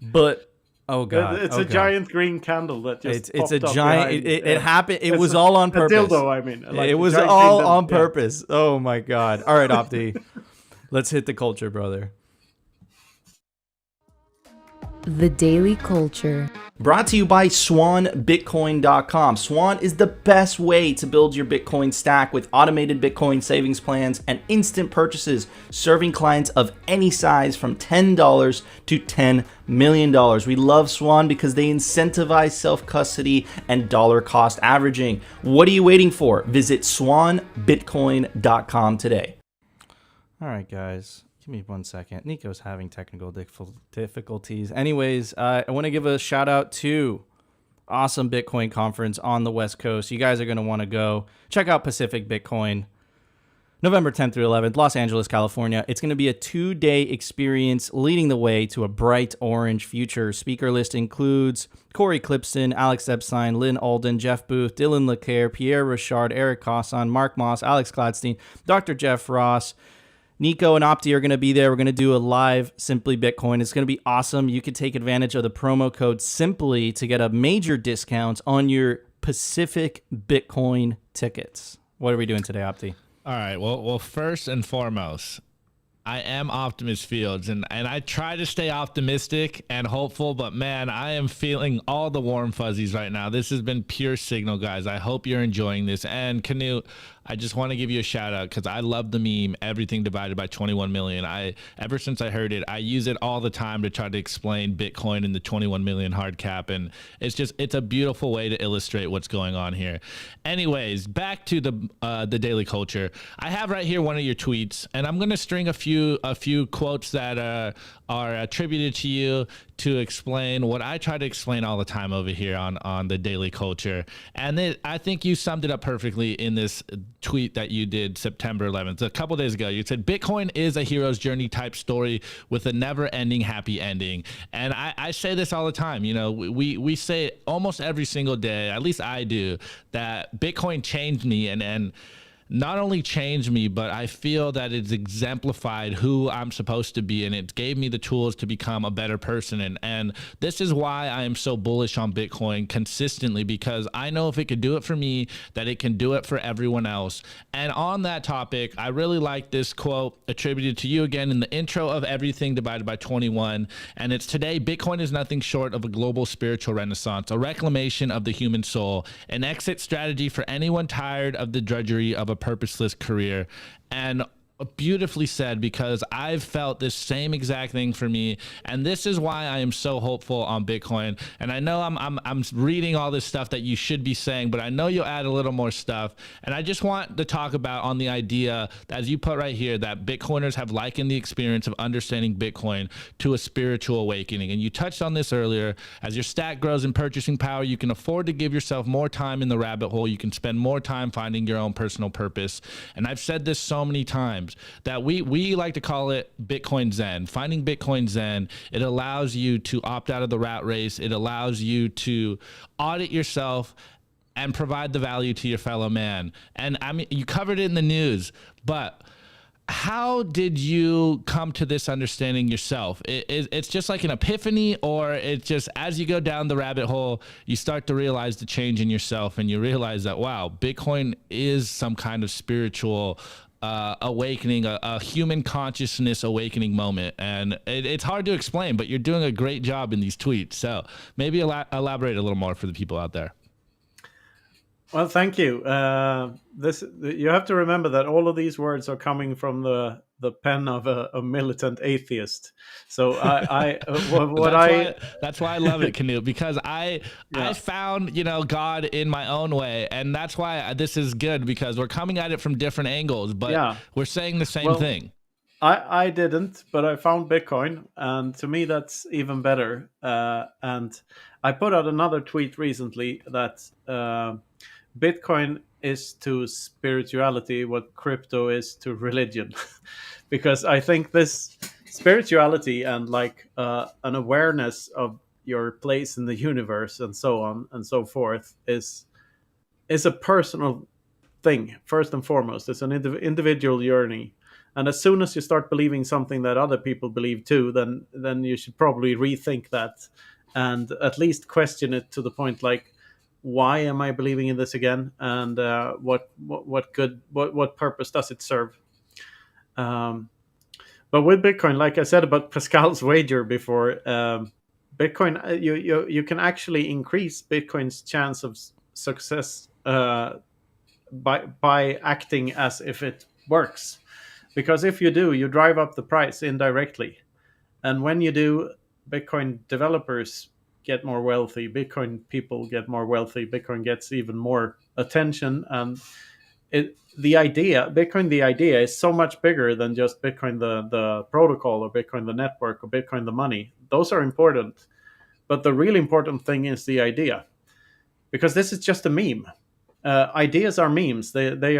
But oh God, it's a giant green candle that just it's a popped up giant. behind. It happened. It was all on purpose. A dildo, I mean. Like it was giant all dildo. on Yeah. purpose. Oh my God. All right, Opti, let's hit the culture, brother. The Daily Culture. Brought to you by SwanBitcoin.com. Swan is the best way to build your Bitcoin stack with automated Bitcoin savings plans and instant purchases, serving clients of any size from $10 to $10 million. We love Swan because they incentivize self-custody and dollar cost averaging. What are you waiting for? Visit SwanBitcoin.com today. All right, guys. Give me 1 second. Nico's having technical difficulties. Anyways, I want to give a shout out to awesome Bitcoin conference on the West Coast. You guys are going to want to go check out Pacific Bitcoin, November 10th through 11th, Los Angeles, California. It's going to be a 2-day experience leading the way to a bright orange future. Speaker list includes Corey Clipston, Alex Epstein, Lynn Alden, Jeff Booth, Dylan LeCaire, Pierre Richard, Eric Cosson, Mark Moss, Alex Gladstein, Dr. Jeff Ross. Nico and Opti are going to be there. We're going to do a live Simply Bitcoin. It's going to be awesome. You can take advantage of the promo code SIMPLY to get a major discount on your Pacific Bitcoin tickets. What are we doing today, Opti? All right. Well, first and foremost, I am Optimist Fields, and I try to stay optimistic and hopeful, but man, I am feeling all the warm fuzzies right now. This has been pure signal, guys. I hope you're enjoying this. And Knut, I just want to give you a shout out because I love the meme, everything divided by 21 million. Ever since I heard it, I use it all the time to try to explain Bitcoin and the 21 million hard cap. And it's a beautiful way to illustrate what's going on here. Anyways, back to the daily culture. I have right here one of your tweets, and I'm going to string a few quotes that are attributed to you to explain what I try to explain all the time over here on the daily culture. And I think you summed it up perfectly in this tweet that you did September 11th, a couple days ago. You said, Bitcoin is a hero's journey type story with a never ending happy ending. And I say this all the time. You know, we say it almost every single day, at least I do, that Bitcoin changed me and not only changed me, but I feel that it's exemplified who I'm supposed to be, and it gave me the tools to become a better person. And this is why I am so bullish on Bitcoin consistently, because I know if it could do it for me, that it can do it for everyone else. And on that topic, I really like this quote attributed to you again in the intro of Everything Divided by 21. And it's, today, Bitcoin is nothing short of a global spiritual renaissance, a reclamation of the human soul, an exit strategy for anyone tired of the drudgery of a purposeless career. And beautifully said, because I've felt this same exact thing for me, and this is why I am so hopeful on Bitcoin. And I know I'm reading all this stuff that you should be saying, but I know you'll add a little more stuff. And I just want to talk about on the idea, as you put right here, that Bitcoiners have likened the experience of understanding Bitcoin to a spiritual awakening. And you touched on this earlier. As your stack grows in purchasing power, you can afford to give yourself more time in the rabbit hole. You can spend more time finding your own personal purpose. And I've said this so many times, that we like to call it Bitcoin Zen. Finding Bitcoin Zen, it allows you to opt out of the rat race. It allows you to audit yourself and provide the value to your fellow man. And I mean, you covered it in the news, but how did you come to this understanding yourself? It's just like an epiphany, or it's just as you go down the rabbit hole, you start to realize the change in yourself, and you realize that, wow, Bitcoin is some kind of spiritual awakening, a human consciousness awakening moment. And it's hard to explain, but you're doing a great job in these tweets. So maybe elaborate a little more for the people out there. Well, thank you. You have to remember that all of these words are coming from the pen of a militant atheist. So that's why I love it, Knut, because I found, God in my own way, and that's why this is good, because we're coming at it from different angles, but we're saying the same thing. I didn't, but I found Bitcoin, and to me that's even better. And I put out another tweet recently that Bitcoin is to spirituality what crypto is to religion, because I think this spirituality and like an awareness of your place in the universe and so on and so forth is a personal thing first and foremost. It's an individual journey. And as soon as you start believing something that other people believe too, then you should probably rethink that and at least question it to the point like, why am I believing in this again? And what purpose does it serve? But with Bitcoin, like I said about Pascal's wager before, Bitcoin, you can actually increase Bitcoin's chance of success by acting as if it works. Because if you do, you drive up the price indirectly. And when you do, Bitcoin developers get more wealthy, Bitcoin people get more wealthy, Bitcoin gets even more attention. And the idea is so much bigger than just Bitcoin, the protocol, or Bitcoin, the network, or Bitcoin, the money. Those are important. But the really important thing is the idea. Because this is just a meme. Ideas are memes. They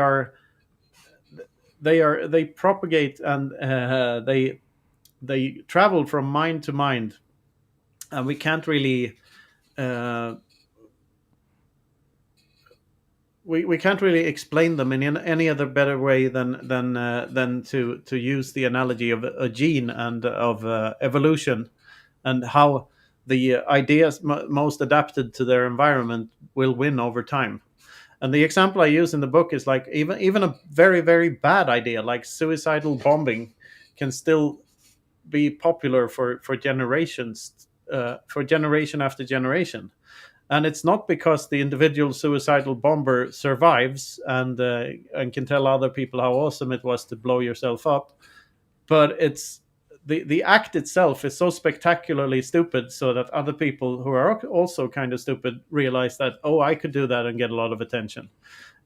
propagate, and they travel from mind to mind, and we can't really we can't really explain them in any other better way than to use the analogy of a gene and of evolution, and how the ideas most adapted to their environment will win over time. And the example I use in the book is like even a very, very bad idea like suicidal bombing can still be popular for generations, for generation after generation. And it's not because the individual suicidal bomber survives and can tell other people how awesome it was to blow yourself up, but it's the act itself is so spectacularly stupid so that other people who are also kind of stupid realize that, oh, I could do that and get a lot of attention,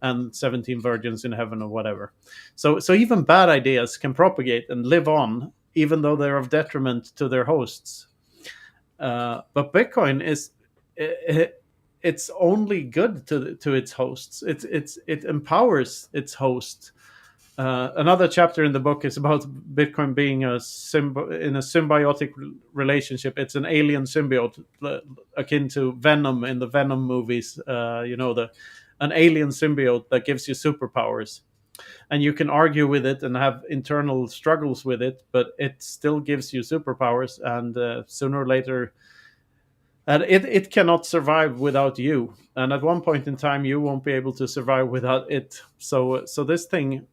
and 17 virgins in heaven or whatever. So even bad ideas can propagate and live on, even though they're of detriment to their hosts. But Bitcoin is it's only good to its hosts. It empowers its host. Another chapter in the book is about Bitcoin being in a symbiotic relationship. It's an alien symbiote, akin to Venom in the Venom movies. An alien symbiote that gives you superpowers, and you can argue with it and have internal struggles with it, but it still gives you superpowers. And sooner or later, and it cannot survive without you. And at one point in time, you won't be able to survive without it. So this thing,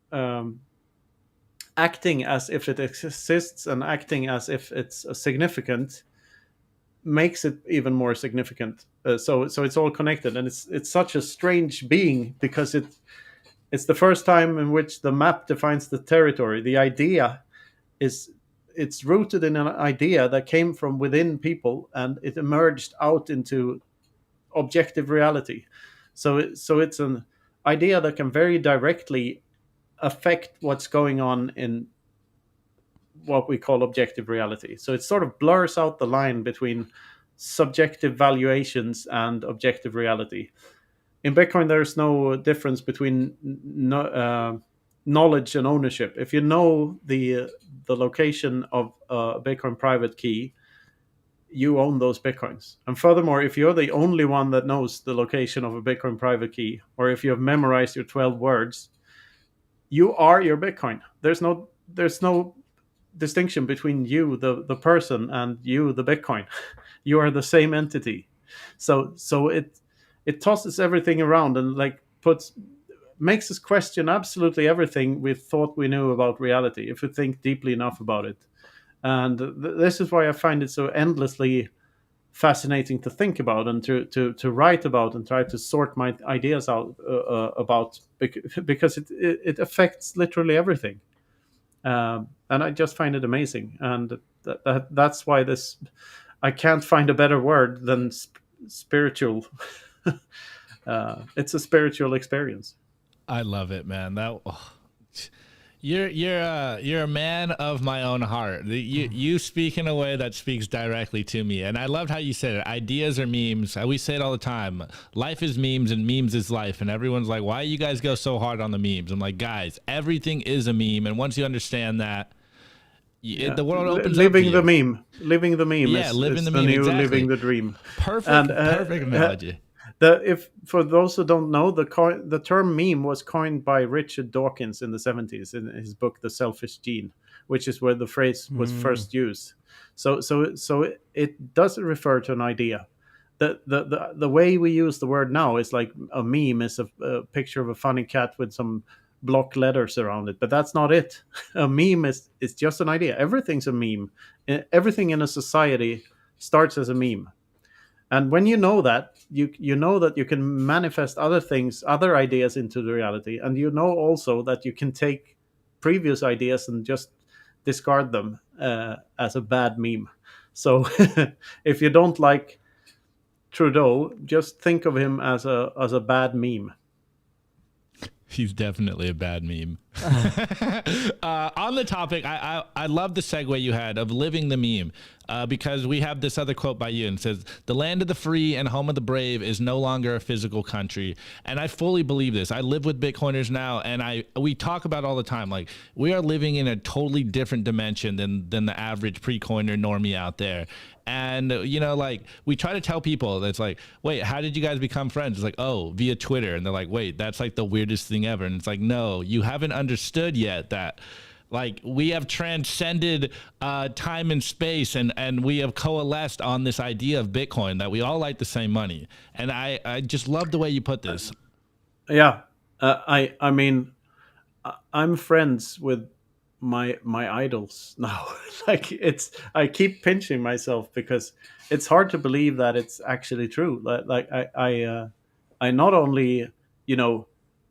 acting as if it exists and acting as if it's significant, makes it even more significant. So it's all connected, and it's such a strange being, because It's the first time in which the map defines the territory. The idea it's rooted in an idea that came from within people, and it emerged out into objective reality. So it's an idea that can very directly affect what's going on in what we call objective reality. So it sort of blurs out the line between subjective valuations and objective reality. In Bitcoin, there's no difference between knowledge and ownership. If you know the location of a Bitcoin private key, you own those Bitcoins. And furthermore, if you're the only one that knows the location of a Bitcoin private key, or if you have memorized your 12 words, you are your Bitcoin. There's no distinction between you, the person, and you, the Bitcoin. You are the same entity. So it tosses everything around and like makes us question absolutely everything we thought we knew about reality if we think deeply enough about it. And this is why I find it so endlessly fascinating to think about and to write about and try to sort my ideas out about, because it affects literally everything. And I just find it amazing, and that's why I can't find a better word than spiritual. It's a spiritual experience. I love it, man. You're a man of my own heart. You speak in a way that speaks directly to me, and I loved how you said it. Ideas are memes. We say it all the time. Life is memes, and memes is life. And everyone's like, "Why you guys go so hard on the memes?" I'm like, guys, everything is a meme, and once you understand that, the world opens up. Living the meme. Living the meme. Yeah, living the meme. New Exactly. Living the dream. Perfect analogy. If for those who don't know, the term meme was coined by Richard Dawkins in the 70s in his book The Selfish Gene, which is where the phrase was first used. So it does refer to an idea. The way we use the word now is like a meme is a picture of a funny cat with some block letters around it, but that's not it. A meme is just an idea. Everything's a meme. Everything in a society starts as a meme. And when you know that, you know that you can manifest other things, other ideas into the reality. And you know also that you can take previous ideas and just discard them as a bad meme. So if you don't like Trudeau, just think of him as a bad meme. He's definitely a bad meme. On the topic, I love the segue you had of living the meme, because we have this other quote by you, and it says, "The land of the free and home of the brave is no longer a physical country." And I fully believe this. I live with Bitcoiners now, and we talk about all the time, like, we are living in a totally different dimension than the average pre-coiner normie out there. And, like, we try to tell people that's like, wait, how did you guys become friends? It's like, oh, via Twitter. And they're like, wait, that's like the weirdest thing ever. And it's like, no, you haven't understood yet that, like, we have transcended time and space, and we have coalesced on this idea of Bitcoin, that we all like the same money. And I just love the way you put this. Yeah. I mean, I'm friends with my idols now. Like, I keep pinching myself because it's hard to believe that it's actually true. Like I not only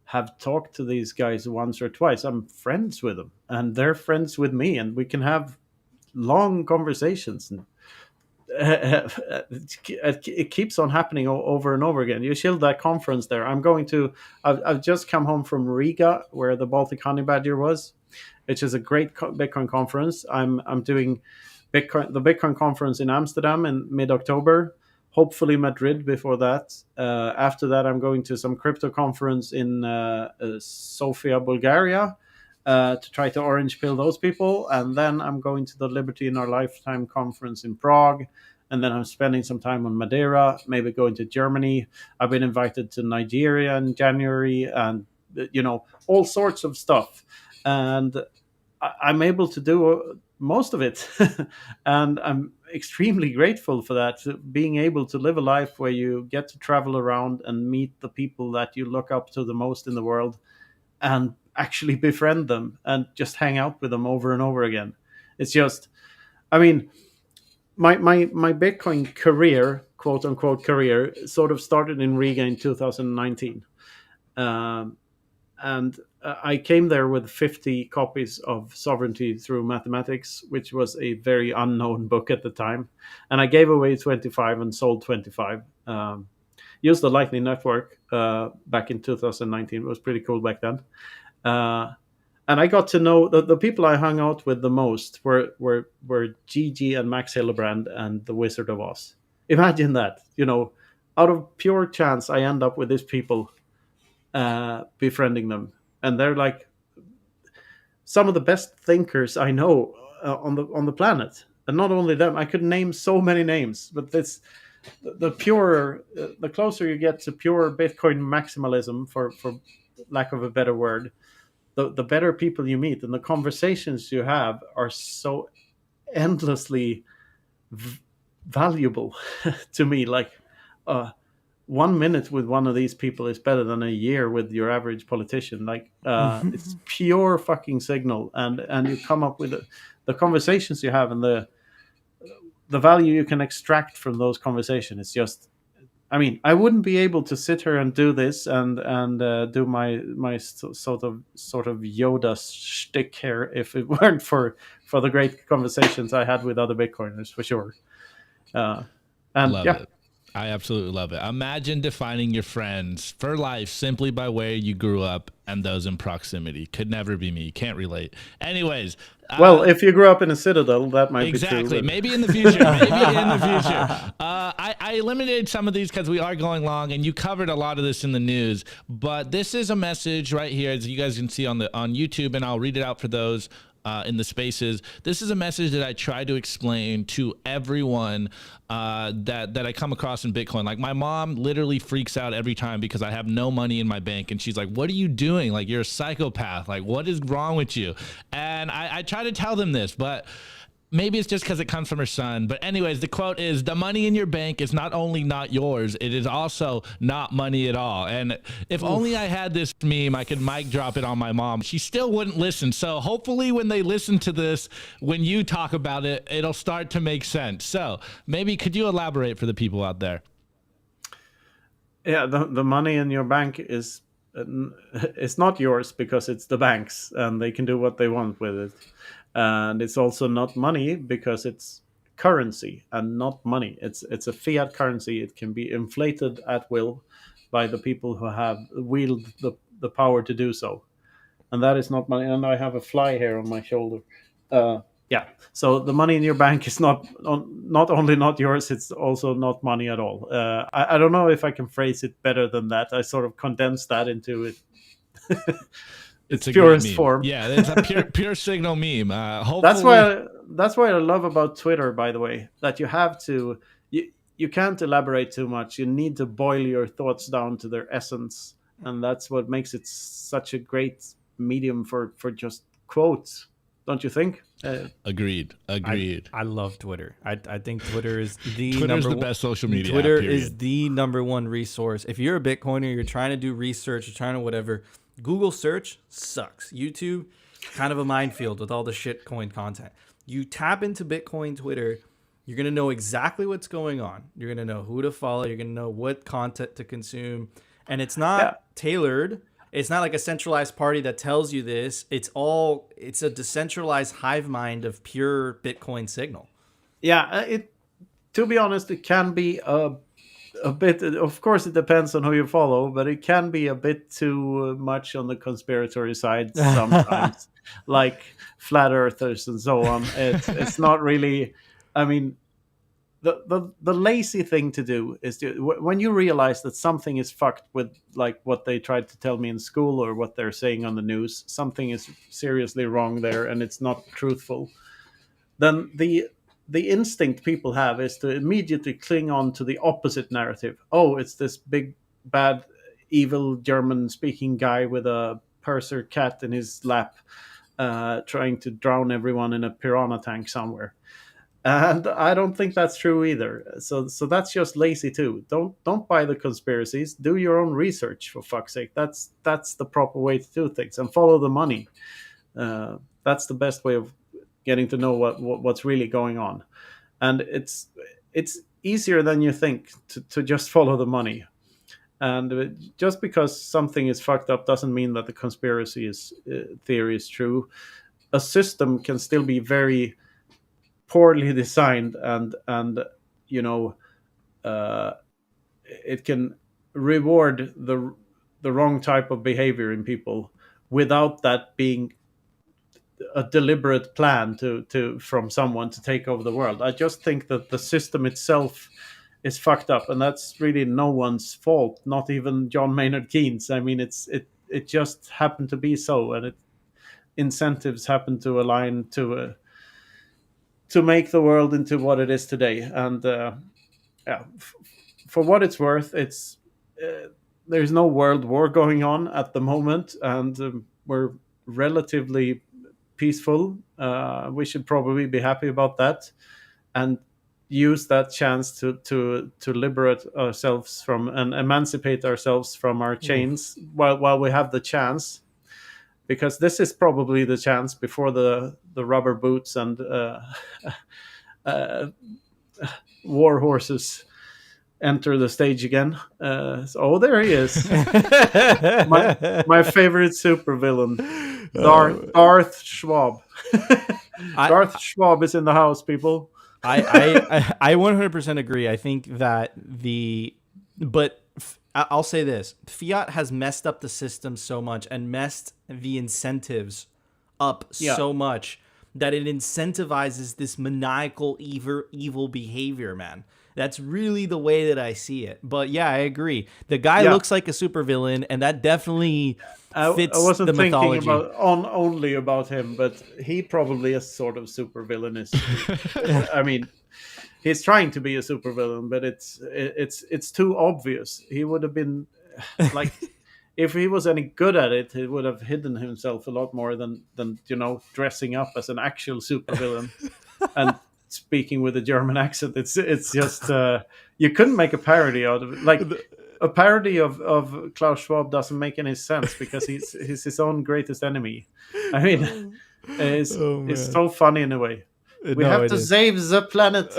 have talked to these guys once or twice, I'm friends with them and they're friends with me, and we can have long conversations, and it keeps on happening over and over again. You showed that conference there. I've just come home from Riga, where the Baltic Honey Badger was, which is a great Bitcoin conference. I'm doing the Bitcoin conference in Amsterdam in mid-October, hopefully Madrid before that. After that, I'm going to some crypto conference in Sofia, Bulgaria, to try to orange pill those people. And then I'm going to the Liberty in Our Lifetime conference in Prague. And then I'm spending some time on Madeira, maybe going to Germany. I've been invited to Nigeria in January, and all sorts of stuff. And I'm able to do most of it. And I'm extremely grateful for that, being able to live a life where you get to travel around and meet the people that you look up to the most in the world, and actually befriend them and just hang out with them over and over again. It's just, I mean, my Bitcoin career, quote unquote career, sort of started in Riga in 2019. I came there with 50 copies of Sovereignty Through Mathematics, which was a very unknown book at the time. And I gave away 25 and sold 25. Used the Lightning Network back in 2019. It was pretty cool back then. And I got to know the people I hung out with the most were Gigi and Max Hillebrand and the Wizard of Oz. Imagine that, out of pure chance, I end up with these people, befriending them, and they're like some of the best thinkers I know on the planet. And not only them, I could name so many names, but the closer you get to pure Bitcoin maximalism, for lack of a better word, the better people you meet, and the conversations you have are so endlessly valuable to me. Like 1 minute with one of these people is better than a year with your average politician. Like it's pure fucking signal, and you come up with the conversations you have, and the value you can extract from those conversations. It's just, I mean, I wouldn't be able to sit here and do this and do my sort of Yoda shtick here if it weren't for the great conversations I had with other Bitcoiners, for sure. And Love it. I absolutely love it. Imagine defining your friends for life simply by where you grew up and those in proximity. Could never be me. Can't relate. Anyways. Well, if you grew up in a citadel, that might be true. Exactly. Maybe in the future. I eliminated some of these because we are going long, and you covered a lot of this in the news. But this is a message right here, as you guys can see on YouTube, and I'll read it out for those in the spaces. This is a message that I try to explain to everyone that I come across in Bitcoin. Like, my mom literally freaks out every time because I have no money in my bank, and she's like, "What are you doing? Like, you're a psychopath. Like, what is wrong with you?" And I try to tell them this, but maybe it's just because it comes from her son. But anyways, the quote is, "The money in your bank is not only not yours, it is also not money at all." And if only I had this meme, I could mic drop it on my mom. She still wouldn't listen. So hopefully when they listen to this, when you talk about it, it'll start to make sense. So maybe could you elaborate for the people out there? Yeah, the money in your bank is it's not yours because it's the bank's, and they can do what they want with it. And it's also not money because it's currency and not money. It's a fiat currency. It can be inflated at will by the people who have wield the power to do so. And that is not money. And I have a fly here on my shoulder. Yeah. So the money in your bank is not only not yours, it's also not money at all. I don't know if I can phrase it better than that. I sort of condensed that into it. It's purest form. Yeah, it's a pure signal meme. Hopefully... That's why I love about Twitter, by the way, that you have to you can't elaborate too much. You need to boil your thoughts down to their essence, and that's what makes it such a great medium for just quotes. Don't you think? Agreed. I love Twitter. I think Twitter is the best social media. Twitter app, is the number one resource. If you're a Bitcoiner, you're trying to do research, you're trying to whatever, Google search sucks. YouTube, kind of a minefield with all the shitcoin content. You tap into Bitcoin Twitter, you're going to know exactly what's going on. You're going to know who to follow. You're going to know what content to consume. And it's not tailored. It's not like a centralized party that tells you this. It's a decentralized hive mind of pure Bitcoin signal. Yeah, to be honest, it can be a bit, of course it depends on who you follow, but it can be a bit too much on the conspiratory side sometimes, like flat earthers and so on. It's not really, I mean, the lazy thing to do is when you realize that something is fucked with, like what they tried to tell me in school or what they're saying on the news, something is seriously wrong there and it's not truthful, then the instinct people have is to immediately cling on to the opposite narrative. Oh, it's this big, bad, evil German-speaking guy with a purser cat in his lap trying to drown everyone in a piranha tank somewhere. And I don't think that's true either. So that's just lazy too. Don't buy the conspiracies. Do your own research, for fuck's sake. That's the proper way to do things, and follow the money. That's the best way of getting to know what's really going on. And it's easier than you think to just follow the money. And just because something is fucked up doesn't mean that the conspiracy theory is true. A system can still be very poorly designed, and you know, it can reward the wrong type of behavior in people without that being a deliberate plan from someone to take over the world. I just think that the system itself is fucked up, and that's really no one's fault, not even John Maynard Keynes. I mean, it just happened to be so, and incentives happen to align to make the world into what it is today. And for what it's worth, it's there's no world war going on at the moment, and we're relatively peaceful. We should probably be happy about that, and use that chance to liberate ourselves from and emancipate ourselves from our chains while we have the chance, because this is probably the chance before the rubber boots and war horses enter the stage again. Oh, there he is. my favorite supervillain, Darth Schwab. Darth Schwab is in the house, people. I 100% agree. I think that I'll say this: fiat has messed up the system so much and messed the incentives up so much that it incentivizes this maniacal evil behavior, man. That's really the way that I see it. But yeah, I agree. The guy looks like a supervillain, and that definitely fits I wasn't the mythology. thinking only about him, but he probably is sort of supervillainous. I mean, he's trying to be a supervillain, but it's too obvious. He would have been like, if he was any good at it, he would have hidden himself a lot more than dressing up as an actual supervillain and speaking with a German accent. It's just you couldn't make a parody out of it. Like, a parody of Klaus Schwab doesn't make any sense because he's his own greatest enemy. I mean, it's so funny in a way. We have to save the planet.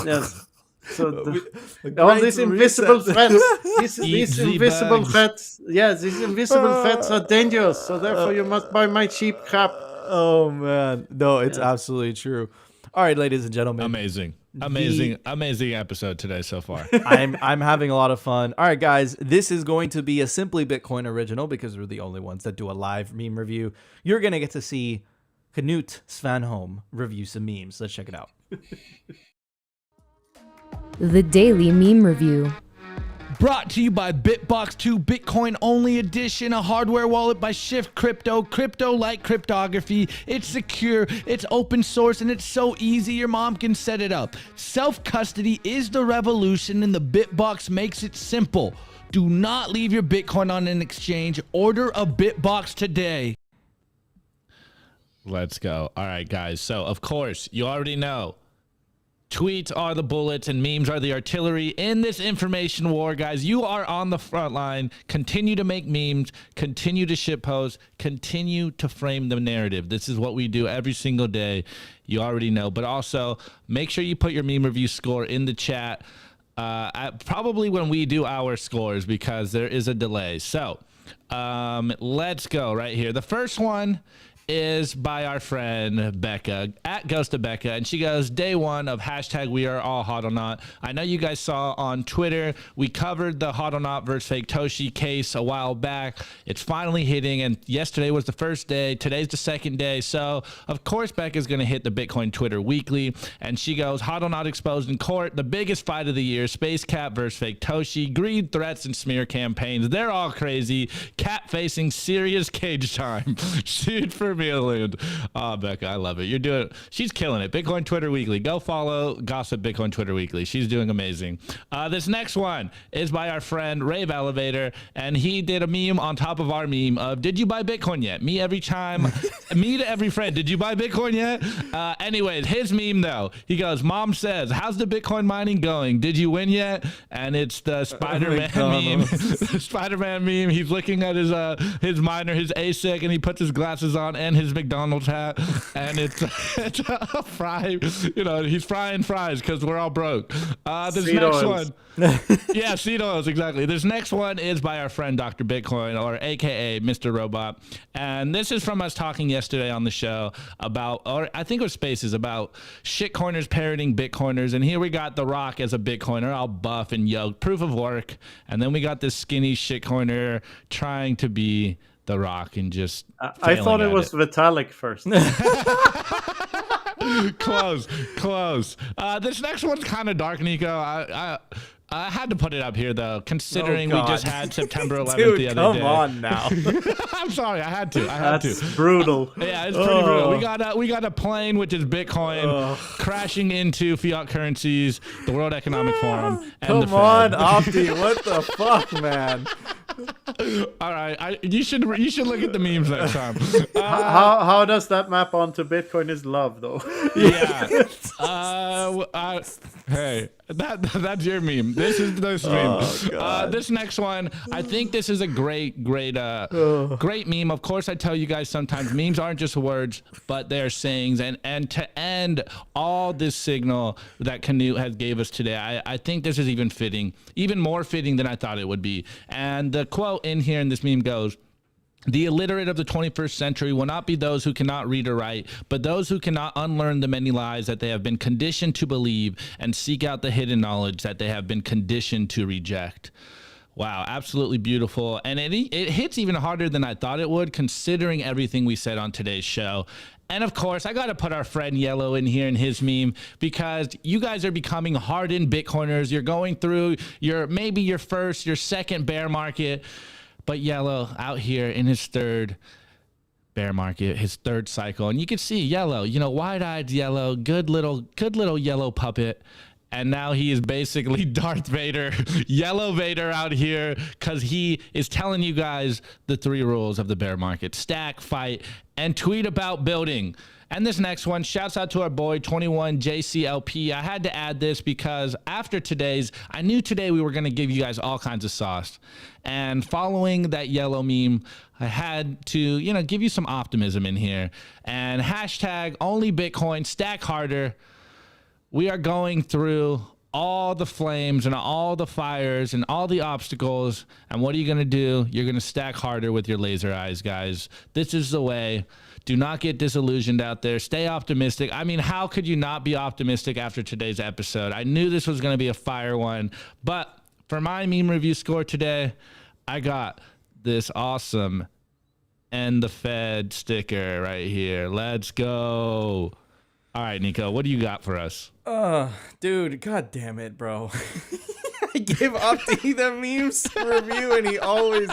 Yes. So all these invisible threats, these invisible threats, these invisible threats are dangerous. So therefore, you must buy my cheap crap. Oh man, no, it's absolutely true. All right, ladies and gentlemen. Amazing episode today so far. I'm having a lot of fun. All right, guys, this is going to be a Simply Bitcoin original because we're the only ones that do a live meme review. You're going to get to see Knut Svanholm review some memes. Let's check it out. The Daily Meme Review. Brought to you by Bitbox 2 Bitcoin Only Edition, a hardware wallet by Shift Crypto. Crypto-like cryptography. It's secure, it's open source, and it's so easy your mom can set it up. Self-custody is the revolution, and the Bitbox makes it simple. Do not leave your Bitcoin on an exchange. Order a Bitbox today. Let's go. All right, guys. So, of course, you already know. Tweets are the bullets and memes are the artillery in this information war, guys. You are on the front line. Continue to make memes, continue to shitpost, continue to frame the narrative. This is what we do every single day. You already know. But also, make sure you put your meme review score in the chat probably when we do our scores because there is a delay. So, let's go right here. The first one is by our friend Becca at Ghost of Becca, and she goes, day one of hashtag we are all HODL. I know you guys saw on Twitter we covered the HODL versus Fake Toshi case a while back. It's finally hitting, and yesterday was the first day, today's the second day, so of course Becca's gonna hit the Bitcoin Twitter weekly, and she goes, HODL exposed in court, the biggest fight of the year, Space Cat versus Fake Toshi, greed, threats, and smear campaigns, they're all crazy, Cat facing serious cage time. Shoot for million. Oh, Becca, I love it. You're doing, she's killing it. Bitcoin Twitter Weekly. Go follow Gossip Bitcoin Twitter Weekly. She's doing amazing. This next one is by our friend Rave Elevator, and he did a meme on top of our meme of, did you buy Bitcoin yet? Me every time, me to every friend, did you buy Bitcoin yet? Anyways, his meme though, he goes, Mom says, how's the Bitcoin mining going? Did you win yet? And it's the Spider-Man meme. The Spider-Man meme. He's looking at his miner, his ASIC, and he puts his glasses on, and his McDonald's hat, and it's a fry. You know, he's frying fries because we're all broke. This Seed next oils. one, yeah, seed oils, exactly. This next one is by our friend Dr. Bitcoin, or AKA Mr. Robot, and this is from us talking yesterday on the show about, or I think it was Spaces, about shitcoiners parroting Bitcoiners, and here we got The Rock as a Bitcoiner, all buff and yoked, proof of work, and then we got this skinny shitcoiner trying to be The Rock and just I thought it was Vitalik first. Close. This next one's kind of dark, Nico. I had to put it up here, though, considering we just had September 11th Dude, the other day. come on now. I'm sorry, I had to. That's brutal. Yeah, it's pretty brutal. We got a plane, which is Bitcoin, crashing into fiat currencies, the World Economic Forum, and the Come on, Fed. Opti. What the fuck, man? All right, you should look at the memes next time. How does that map onto Bitcoin is love, though? Yeah. Hey, that's your meme. This is this meme. This next one, I think this is a great meme. Of course, I tell you guys sometimes memes aren't just words, but they're sayings. And to end all this signal that Knut has gave us today, I think this is even more fitting than I thought it would be. And the quote in here in this meme goes, "The illiterate of the 21st century will not be those who cannot read or write, but those who cannot unlearn the many lies that they have been conditioned to believe and seek out the hidden knowledge that they have been conditioned to reject." Wow, absolutely beautiful. And it hits even harder than I thought it would, considering everything we said on today's show. And of course, I got to put our friend Yellow in here in his meme, because you guys are becoming hardened Bitcoiners. You're going through your second bear market. But Yellow out here in his third bear market, his third cycle. And you can see Yellow, wide-eyed Yellow, good little yellow puppet. And now he is basically Darth Vader, Yellow Vader out here, because he is telling you guys the 3 rules of the bear market: stack, fight, and tweet about building. And this next one, shouts out to our boy 21JCLP. I had to add this because after I knew today we were going to give you guys all kinds of sauce. And following that Yellow meme, I had to, give you some optimism in here. And hashtag only Bitcoin, stack harder. We are going through all the flames and all the fires and all the obstacles. And what are you going to do? You're going to stack harder with your laser eyes, guys. This is the way. Do not get disillusioned out there. Stay optimistic. I mean, how could you not be optimistic after today's episode? I knew this was going to be a fire one. But for my meme review score today, I got this awesome "End the Fed" sticker right here. Let's go. All right, Nico, what do you got for us? Dude, god damn it, bro. I give Opti the memes review and he always...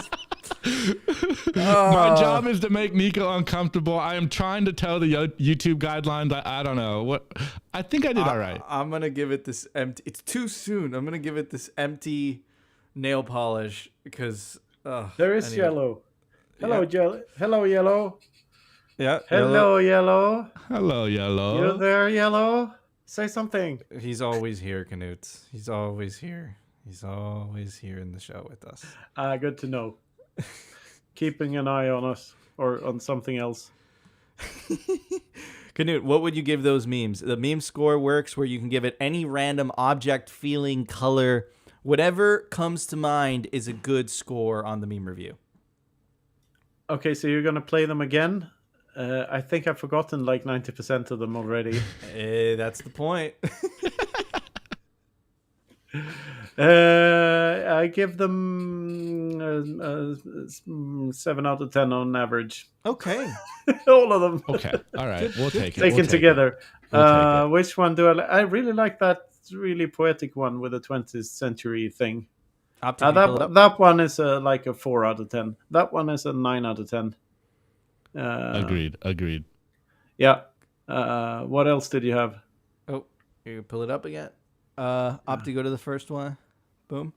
My job is to make Nico uncomfortable. I am trying to tell the YouTube guidelines. I don't know. I think I did all right. I'm going to give it this empty... It's too soon. I'm going to give it this empty nail polish because... There is Yellow. Hello, Yeah. Hello, Yellow. Yeah. Hello, Yellow. Hello, Yellow. You there, Yellow? Say something. He's always here, Knut. He's always here. He's always here in the show with us. Good to know. Keeping an eye on us or on something else. Knut, what would you give those memes? The meme score works where you can give it any random object, feeling, color. Whatever comes to mind is a good score on the meme review. Okay, so you're going to play them again? I think I've forgotten like 90% of them already. That's the point. I give them 7 out of 10 on average. Okay. All of them. Okay. All right. We'll take it. Taken together. We'll take it. Which one do I like? I really like that really poetic one with the 20th century thing. That one is like a 4 out of 10. That one is a 9 out of 10. Agreed. Yeah. What else did you have? Oh, you pull it up again. Opt to go to the first one. Boom.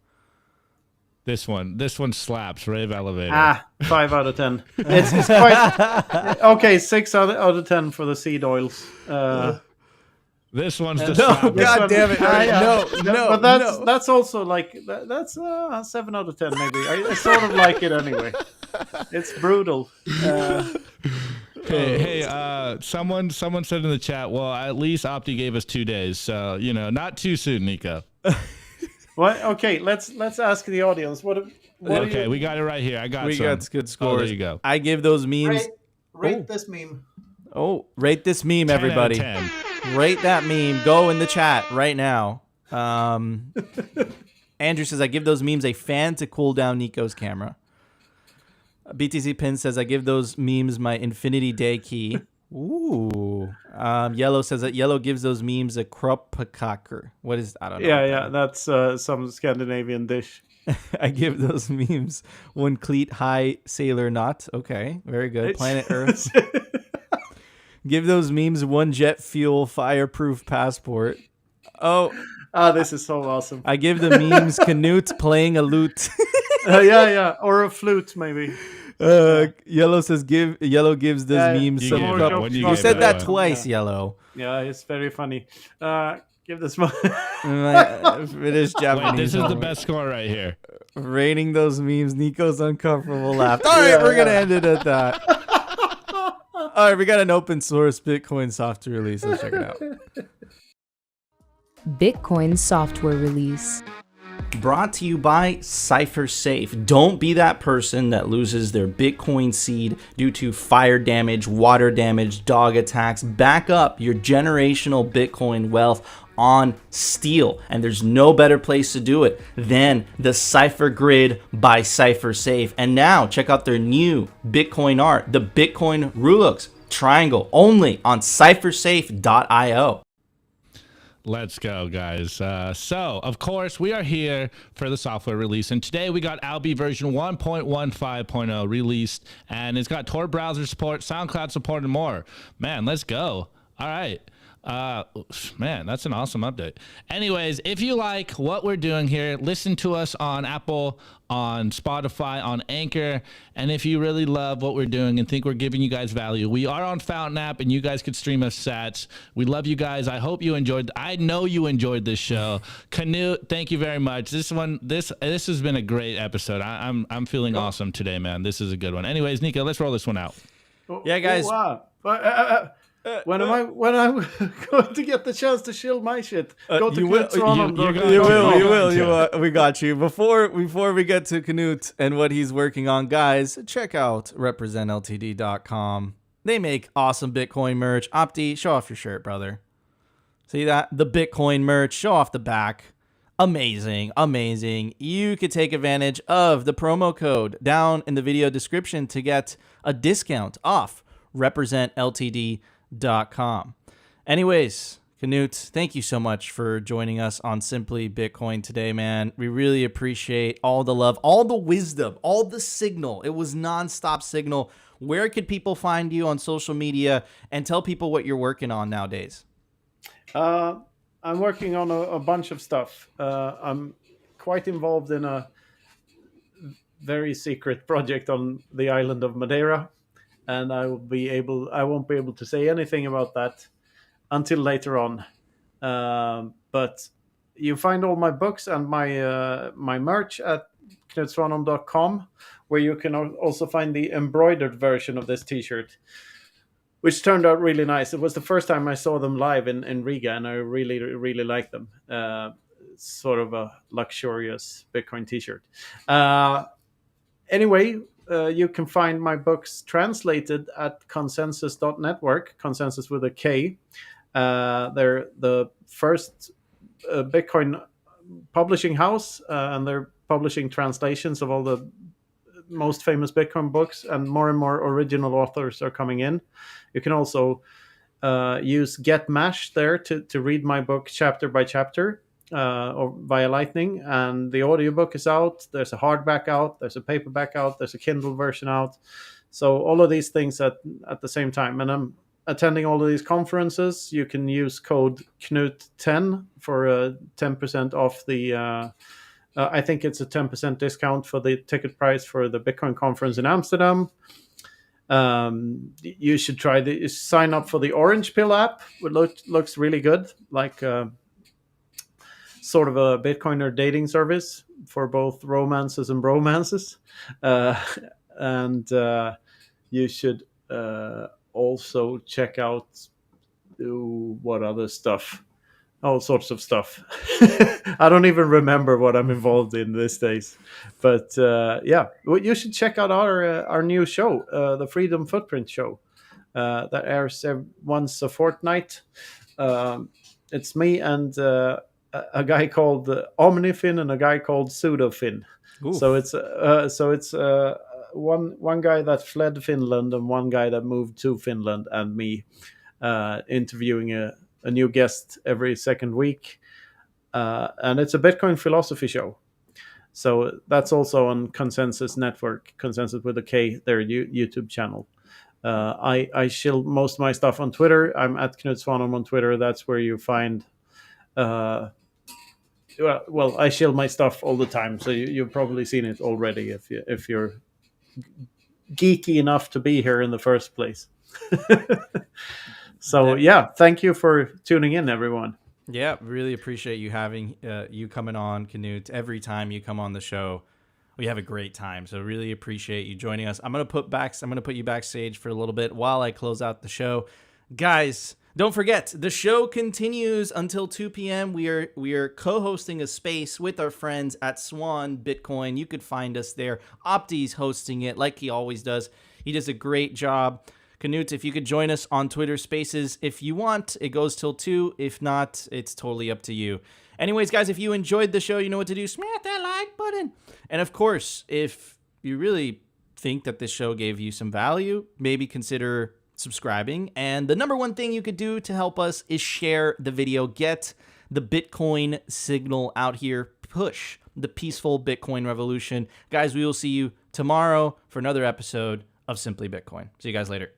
This one slaps. Rave elevator. 5 out of 10. It's quite okay. 6 out of 10 for the seed oils. This one's the No, slap. god damn it! No. But that's also like that's 7 out of 10 maybe. I sort of like it anyway. It's brutal. Hey, someone said in the chat, well, at least Opti gave us 2 days, so not too soon, Nico. What? Okay, let's ask the audience. What Okay, we got it right here. I got We some. got good scores. Oh, there you go. I give those memes. rate this meme? Oh, rate this meme, 10 everybody. out of 10. Rate that meme. Go in the chat right now. Andrew says, I give those memes a fan to cool down Nico's camera. BTC Pin says, I give those memes my infinity day key. Ooh. Yellow says that Yellow gives those memes a kroppkaka. What is, I don't know. Yeah, that's some Scandinavian dish. I give those memes one cleat high sailor knot. Okay, very good. Planet Earth. Give those memes one jet fuel fireproof passport. Oh, this is so awesome. I give the memes Knut playing a lute. Yeah, or a flute maybe. Yellow says Yellow gives those memes You some gave cup. it one, You gave said it that one. twice, Yeah. Yellow. Yeah, it's very funny. Give this one. British Japanese. Wait, this is the best score right here. Rating those memes. Nico's uncomfortable laugh. All right, we're gonna end it at that. All right, we got an open source Bitcoin software release. Let's check it out. Bitcoin software release. Brought to you by CipherSafe. Don't be that person that loses their Bitcoin seed due to fire damage, water damage, dog attacks. Back up your generational Bitcoin wealth on steel. And there's no better place to do it than the Cypher Grid by CipherSafe. And now check out their new Bitcoin art, the Bitcoin Rulux triangle, only on cyphersafe.io. Let's go, guys. So, of course, we are here for the software release. And today we got Albi version 1.15.0 released. And it's got Tor browser support, SoundCloud support, and more. Man, let's go. All right. Man, that's an awesome update. Anyways, if you like what we're doing here, listen to us on Apple, on Spotify, on Anchor. And if you really love what we're doing and think we're giving you guys value, we are on Fountain App and you guys could stream us sats. We love you guys. I hope you enjoyed. I know you enjoyed this show. Knut, thank you very much. This has been a great episode. I'm feeling awesome today, man. This is a good one. Anyways, Nico, let's roll this one out. Yeah, guys. Oh, wow. When am I going to get the chance to shield my shit? Go to You will. We got you. Before we get to Knut and what he's working on, guys, check out representltd.com. They make awesome Bitcoin merch. Opti, show off your shirt, brother. See that? The Bitcoin merch. Show off the back. Amazing. You could take advantage of the promo code down in the video description to get a discount off representltd.com. Anyways, Knut, thank you so much for joining us on Simply Bitcoin today, man. We really appreciate all the love, all the wisdom, all the signal. It was nonstop signal. Where could people find you on social media, and tell people what you're working on nowadays? I'm working on a bunch of stuff. I'm quite involved in a very secret project on the island of Madeira. And I won't be able to say anything about that until later on. But you find all my books and my merch at knutsvanholm.com, where you can also find the embroidered version of this T-shirt, which turned out really nice. It was the first time I saw them live in Riga, and I really, really like them. Sort of a luxurious Bitcoin T-shirt. Anyway. You can find my books translated at consensus.network, consensus with a K. They're the first Bitcoin publishing house, and they're publishing translations of all the most famous Bitcoin books, and more original authors are coming in. You can also use GetMash there to read my book chapter by chapter. Or via Lightning, and the audiobook is out. There's a hardback out, there's a paperback out, there's a Kindle version out. So all of these things at the same time. And I'm attending all of these conferences. You can use code Knut10 for 10% off the I think it's a 10% discount for the ticket price for the Bitcoin conference in Amsterdam. You should sign up for the Orange Pill app. It looks really good, like sort of a Bitcoiner dating service for both romances and bromances. And you should also check out what other stuff, all sorts of stuff. I don't even remember what I'm involved in these days, but yeah, you should check out our new show, the Freedom Footprint Show, that airs once a fortnight. It's me and a guy called Omnifin and a guy called Pseudofin. Oof. So it's one guy that fled Finland and one guy that moved to Finland, and me interviewing a new guest every second week. And it's a Bitcoin philosophy show. So that's also on Consensus Network, Consensus with a K, their YouTube channel. I shill most of my stuff on Twitter. I'm at Knut Svanholm on Twitter. That's where you find... well, I shill my stuff all the time, so you've probably seen it already if you're geeky enough to be here in the first place. So yeah, thank you for tuning in, everyone. Yeah, really appreciate you having you coming on, Knut. Every time you come on the show, we have a great time. So really appreciate you joining us. I'm gonna put you backstage for a little bit while I close out the show, guys. Don't forget, the show continues until 2 p.m. We are co-hosting a space with our friends at Swan Bitcoin. You could find us there. Opti's hosting it like he always does. He does a great job. Knut, if you could join us on Twitter Spaces if you want. It goes till 2. If not, it's totally up to you. Anyways, guys, if you enjoyed the show, you know what to do. Smash that like button. And of course, if you really think that this show gave you some value, maybe consider subscribing. And the number one thing you could do to help us is share the video. Get the Bitcoin signal out here. Push the peaceful Bitcoin revolution. Guys, we will see you tomorrow for another episode of Simply Bitcoin. See you guys later.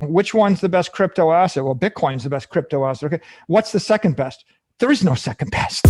Which one's the best crypto asset? Well, Bitcoin's the best crypto asset. Okay. What's the second best? There is no second best.